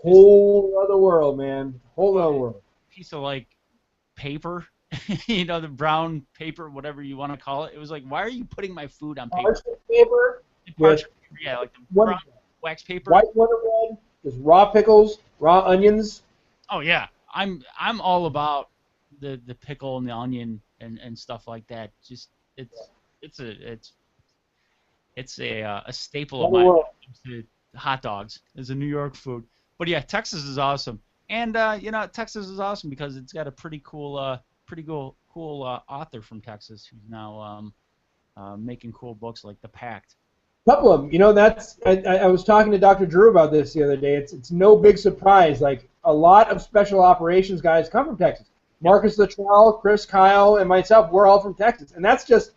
Whole other world, man. Whole other world. Piece of like paper, the brown paper, whatever you want to call it. It was like, why are you putting my food on paper? Parchment paper. Parchment paper, yeah, like the brown wax paper. White Wonder Bread, just raw pickles, raw onions. Oh yeah, I'm all about the pickle and the onion and stuff like that. Just it's a staple of mine. Hot dogs is a New York food. But yeah, Texas is awesome, and Texas is awesome because it's got a pretty cool author from Texas who's now making cool books like The Pact. Couple of them, that's I was talking to Dr. Drew about this the other day. It's no big surprise. Like a lot of special operations guys come from Texas. Marcus Luttrell, Chris Kyle, and myself, we're all from Texas, and that's just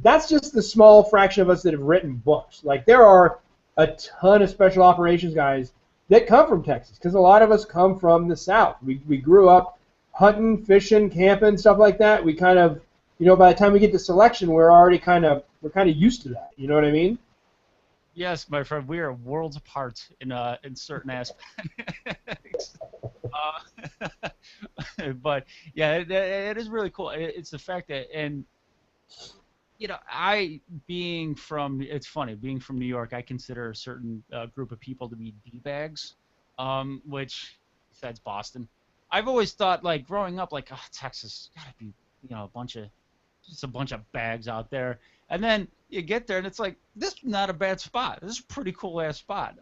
the small fraction of us that have written books. Like there are a ton of special operations guys that come from Texas because a lot of us come from the South. We grew up hunting, fishing, camping, stuff like that. We kind of, by the time we get to selection, we're kind of used to that. You know what I mean? Yes, my friend, we are worlds apart in certain aspects. But yeah, it is really cool. It's the fact that, and it's funny being from New York, I consider a certain group of people to be D-bags, which besides Boston, I've always thought like growing up like, oh, Texas gotta be a bunch of bags out there. And then you get there, and it's like, this is not a bad spot. This is a pretty cool-ass spot.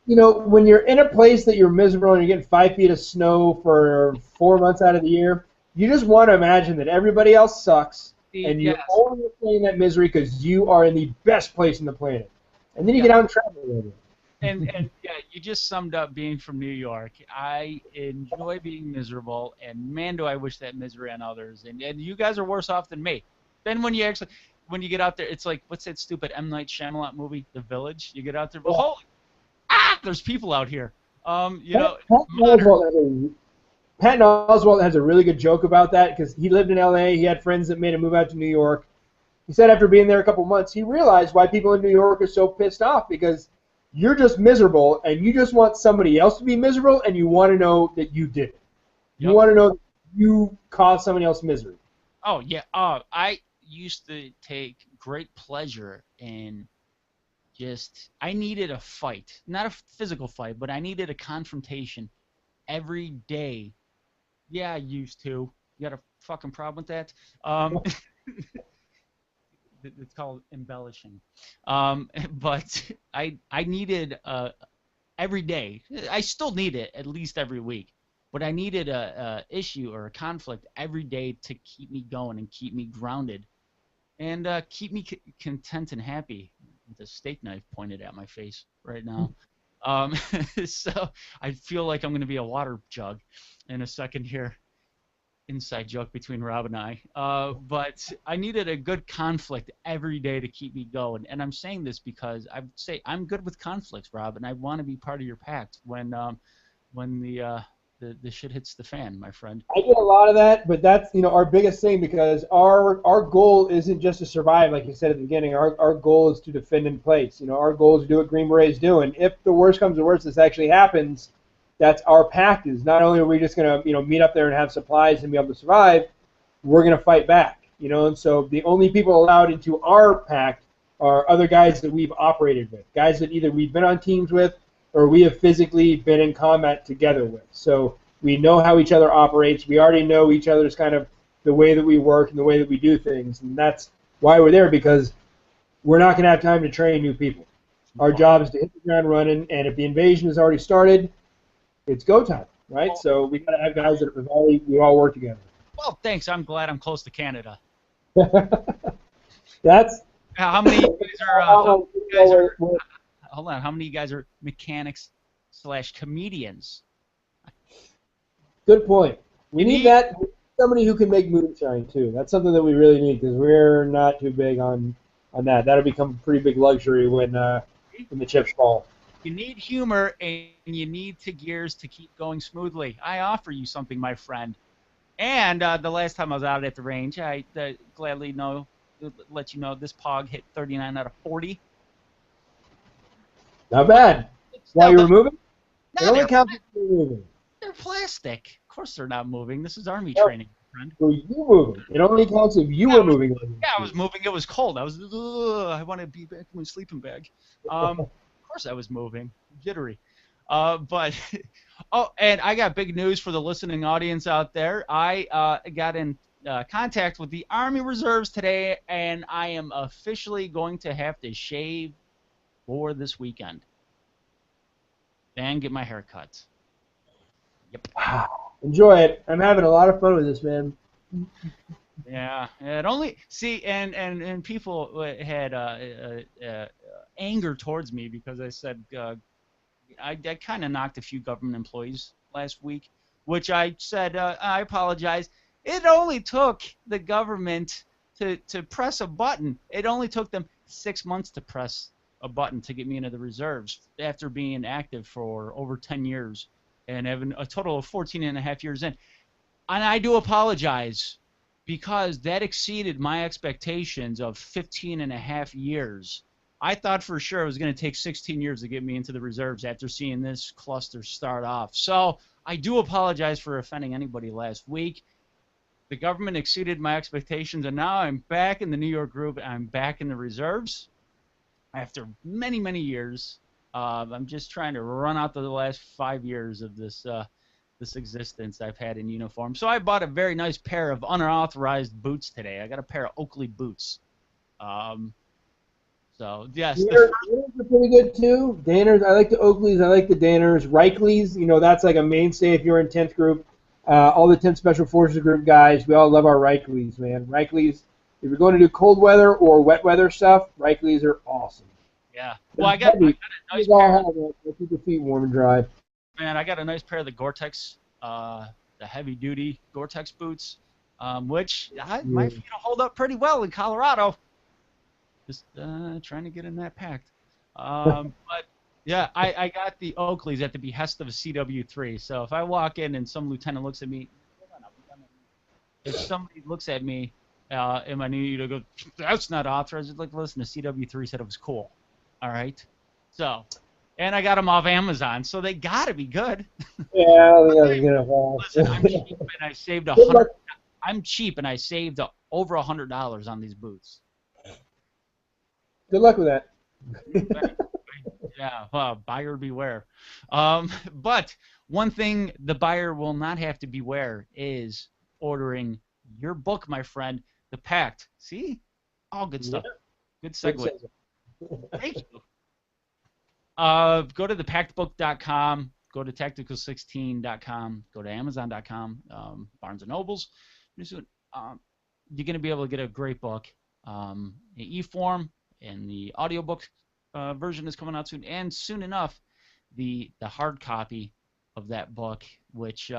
When you're in a place that you're miserable and you're getting 5 feet of snow for 4 months out of the year, you just want to imagine that everybody else sucks, and you're only feeling that misery because you are in the best place on the planet. And then you get out and travel a little bit. And yeah, you just summed up being from New York. I enjoy being miserable, and man, do I wish that misery on others. And you guys are worse off than me. Then when you get out there, it's like, what's that stupid M. Night Shyamalan movie, The Village? You get out there, there's people out here. Patton Oswalt has a really good joke about that because he lived in L.A. He had friends that made him move out to New York. He said after being there a couple months, he realized why people in New York are so pissed off because you're just miserable and you just want somebody else to be miserable and you want to know that you did it. You want to know that you caused somebody else misery. Oh, yeah. I used to take great pleasure in I needed a fight. Not a physical fight, but I needed a confrontation every day. Yeah, I used to. You got a fucking problem with that? It's called embellishing. But I needed every day. I still need it at least every week. But I needed a issue or a conflict every day to keep me going and keep me grounded and keep me content and happy. With a steak knife pointed at my face right now. So I feel like I'm going to be a water jug in a second here. Inside joke between Rob and I. But I needed a good conflict every day to keep me going. And I'm saying this because I say I'm good with conflicts, Rob, and I want to be part of your pact when the the shit hits the fan, my friend. I get a lot of that, but that's our biggest thing because our goal isn't just to survive, like you said at the beginning. Our goal is to defend in place. Our goal is to do what Green Berets do, and if the worst comes to worst, this actually happens. That's our pact. Is not only are we just gonna meet up there and have supplies and be able to survive, we're gonna fight back. And so the only people allowed into our pact are other guys that we've operated with, guys that either we've been on teams with or we have physically been in combat together with. So we know how each other operates. We already know each other's kind of the way that we work and the way that we do things. And that's why we're there, because we're not going to have time to train new people. Our job is to hit the ground running, and if the invasion has already started, it's go time, right? So we got to have guys that we all work together. Well, thanks. I'm glad I'm close to Canada. That's how many of you guys are hold on, how many of you guys are mechanics/comedians? Good point. We need that. Somebody who can make moonshine too. That's something that we really need because we're not too big on that. That'll become a pretty big luxury when the chips fall. You need humor and you need gears to keep going smoothly. I offer you something, my friend. And the last time I was out at the range, I gladly let you know this pog hit 39 out of 40. Not bad. While you're moving? It only counts if you're moving. They're plastic. Of course they're not moving. This is Army training, friend. So you moving. It only counts if you were moving. Yeah, I was moving. It was cold. I want to be back in my sleeping bag. Of course I was moving. Jittery. But and I got big news for the listening audience out there. I got in contact with the Army Reserves today, and I am officially going to have to shave for this weekend and get my hair cut. Yep. Wow. Enjoy it. I'm having a lot of fun with this, man. Yeah. It only and people had anger towards me because I said I kind of knocked a few government employees last week, which I said I apologize. It only took the government to press a button. It only took them 6 months to press a button to get me into the reserves after being active for over 10 years and having a total of 14 and a half years in. And I do apologize because that exceeded my expectations of 15 and a half years. I thought for sure it was going to take 16 years to get me into the reserves after seeing this cluster start off. So I do apologize for offending anybody last week. The government exceeded my expectations, and now I'm back in the New York group. I'm back in the reserves after many, many years. I'm just trying to run out the last 5 years of this existence I've had in uniform. So I bought a very nice pair of unauthorized boots today. I got a pair of Oakley boots. So yes, Danners are pretty good too. Danners, I like the Oakleys, I like the Danners. Reikleys, that's like a mainstay if you're in 10th group. All the 10th Special Forces group guys, we all love our Reikleys, man. Reikleys, if you're going to do cold weather or wet weather stuff, Reikleys are awesome. Yeah. Well, I got a nice pair. Keep your feet warm and dry. Man, I got a nice pair of the Gore-Tex, the heavy-duty Gore-Tex boots, which my feet will hold up pretty well in Colorado. Just trying to get in that pact. But yeah, I got the Oakleys at the behest of a CW3. So if I walk in and some lieutenant looks at me, if somebody looks at me and I need you to go, that's not authorized. I'd like, listen, the CW3 said it was cool. All right. So, and I got them off Amazon, so they got to be good. Yeah, listen, I'm cheap and I saved $100. I'm cheap and I saved over $100 on these boots. Good luck with that. Yeah, well, buyer beware. But one thing the buyer will not have to beware is ordering your book, my friend, The Pact. See? All good stuff. Good segue. Thank you. Go to thepactbook.com, go to tactical16.com, go to amazon.com, Barnes & Nobles. You're going to be able to get a great book in e-form, and the audiobook version is coming out soon, and soon enough, the hard copy of that book, which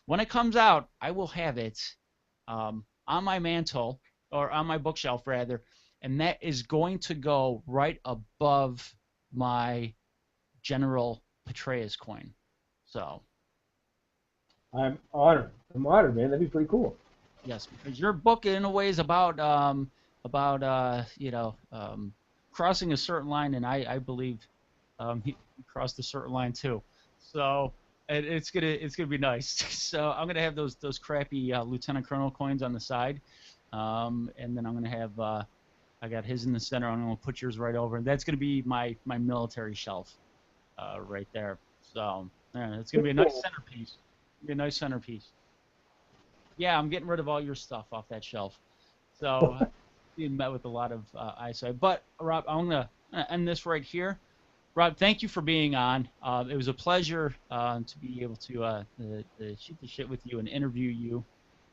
when it comes out, I will have it on my mantle, or on my bookshelf rather, and that is going to go right above my General Petraeus coin. So I'm honored. I'm honored, man. That'd be pretty cool. Yes, because your book in a way is about crossing a certain line, and I believe he crossed a certain line too. So it's gonna be nice. So I'm gonna have those crappy lieutenant colonel coins on the side, and then I'm gonna have I got his in the center. I'm gonna put yours right over, and that's gonna be my military shelf right there. So yeah, it's gonna be a nice centerpiece. Be a nice centerpiece. Yeah, I'm getting rid of all your stuff off that shelf. So you met with a lot of eyesight. But Rob, I'm gonna end this right here. Rob, thank you for being on. It was a pleasure to be able to shoot the shit with you and interview you.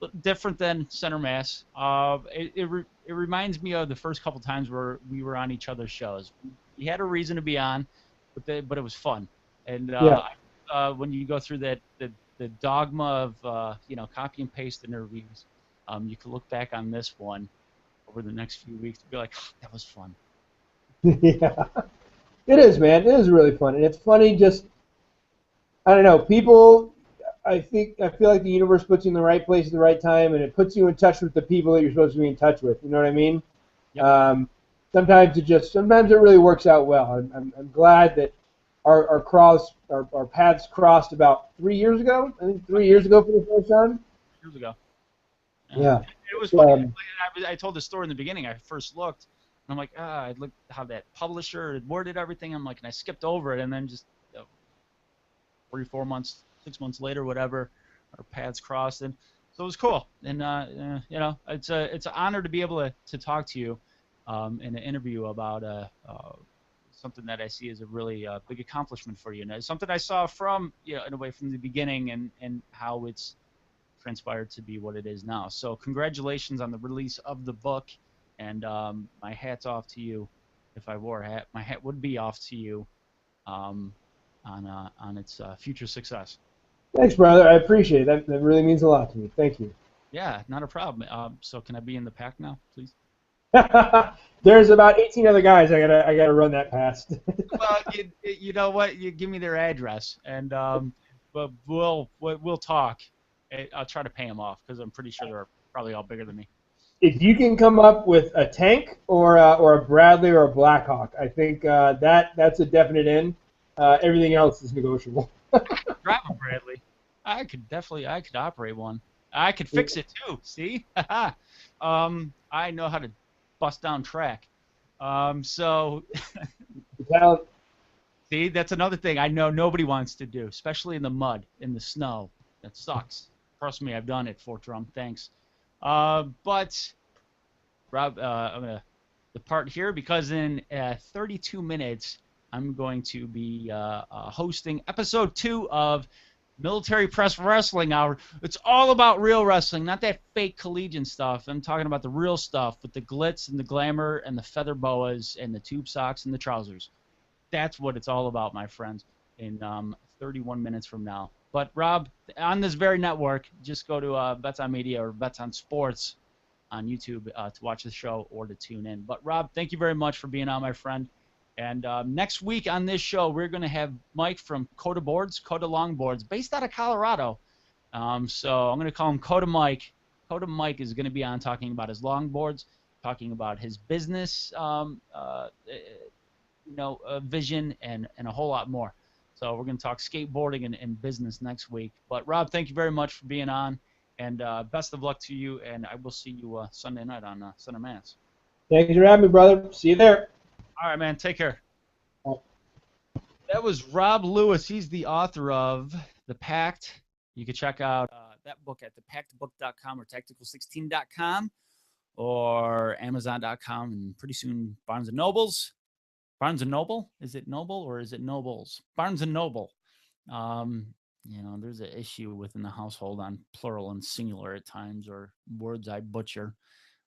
But different than Center Mass. It reminds me of the first couple times where we were on each other's shows. We had a reason to be on, but it was fun. And when you go through the dogma of copy and paste interviews, you can look back on this one over the next few weeks and be like, oh, that was fun. Yeah. It is, man. It is really fun. And it's funny just, I don't know, people, I feel like the universe puts you in the right place at the right time, and it puts you in touch with the people that you're supposed to be in touch with. You know what I mean? Yep. Sometimes it really works out well. I'm glad that our paths crossed about 3 years ago. I think 3 years ago for the first time. Years ago. Yeah. It was funny. I told the story in the beginning. I first looked, and I'm like, I looked how that publisher had worded everything. I'm like, and I skipped over it, and then just 3, 4 months, 6 months later, whatever, our paths crossed, and so it was cool. And it's an honor to be able to talk to you in an interview about something that I see as a really big accomplishment for you, and it's something I saw from in a way from the beginning, and how it's transpired to be what it is now. So congratulations on the release of the book, and my hat's off to you. If I wore a hat, my hat would be off to you on its future success. Thanks, brother. I appreciate it. That really means a lot to me. Thank you. Yeah, not a problem. So can I be in the Pact now, please? There's about 18 other guys I gotta run that past. Well, you know what? You give me their address, and but we'll talk. I'll try to pay them off because I'm pretty sure they're probably all bigger than me. If you can come up with a tank or a Bradley or a Blackhawk, I think that's a definite in. Everything else is negotiable. Drive a Bradley. I could operate one. I could fix it too. See, I know how to bust down track. So see, that's another thing I know nobody wants to do, especially in the mud, in the snow. That sucks. Trust me, I've done it, Fort Drum. Thanks. But Rob, I'm gonna depart here because in 32 minutes I'm going to be hosting episode 2 of Military Press Wrestling Hour. It's all about real wrestling, not that fake collegiate stuff. I'm talking about the real stuff with the glitz and the glamour and the feather boas and the tube socks and the trousers. That's what it's all about, my friends, in 31 minutes from now. But, Rob, on this very network, just go to Bets on Media or Bets on Sports on YouTube to watch the show or to tune in. But, Rob, thank you very much for being on, my friend. And next week on this show, we're going to have Mike from Coda Longboards, based out of Colorado. So I'm going to call him Coda Mike. Coda Mike is going to be on talking about his longboards, talking about his business, vision, and a whole lot more. So we're going to talk skateboarding and business next week. But, Rob, thank you very much for being on, and best of luck to you, and I will see you Sunday night on Center Mass. Thanks for having me, brother. See you there. All right, man. Take care. Bye. That was Rob Lewis. He's the author of The Pact. You can check out that book at thepactbook.com or tactical16.com or amazon.com, and pretty soon Barnes & Nobles. Barnes & Noble? Is it Noble or is it Nobles? Barnes & Noble. There's an issue within the household on plural and singular at times, or words I butcher.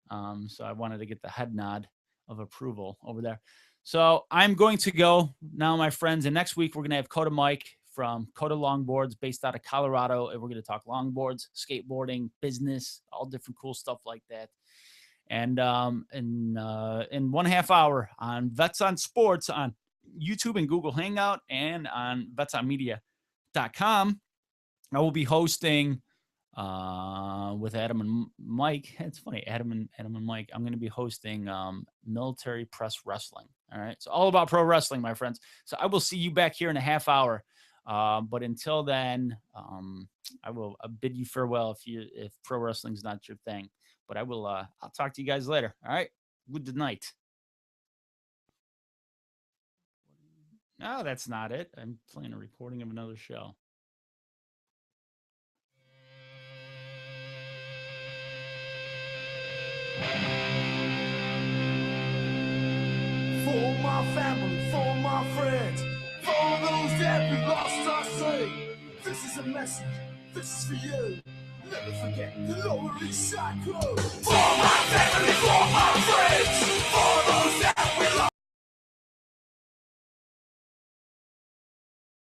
So I wanted to get the head nod of approval over there. So I'm going to go now, my friends, and next week we're going to have Coda Mike from Coda Longboards, based out of Colorado, and we're going to talk longboards, skateboarding, business, all different cool stuff like that. And in 1.5 hours on Vets on Sports on YouTube and Google Hangout, and on vetsonmedia.com, I will be hosting with Adam and Mike. It's funny, Adam and Mike. I'm going to be hosting Military Press Wrestling. All right, it's all about pro wrestling, my friends. So I will see you back here in a half hour. But until then, I will bid you farewell if pro wrestling's not your thing. But I will. I'll talk to you guys later. All right. Good night. No, that's not it. I'm playing a recording of another show. For my family, for my friends, for all those that we lost our say. This is a message, this is for you. Never forget the Lower East Side Crew. For my family, for my friends.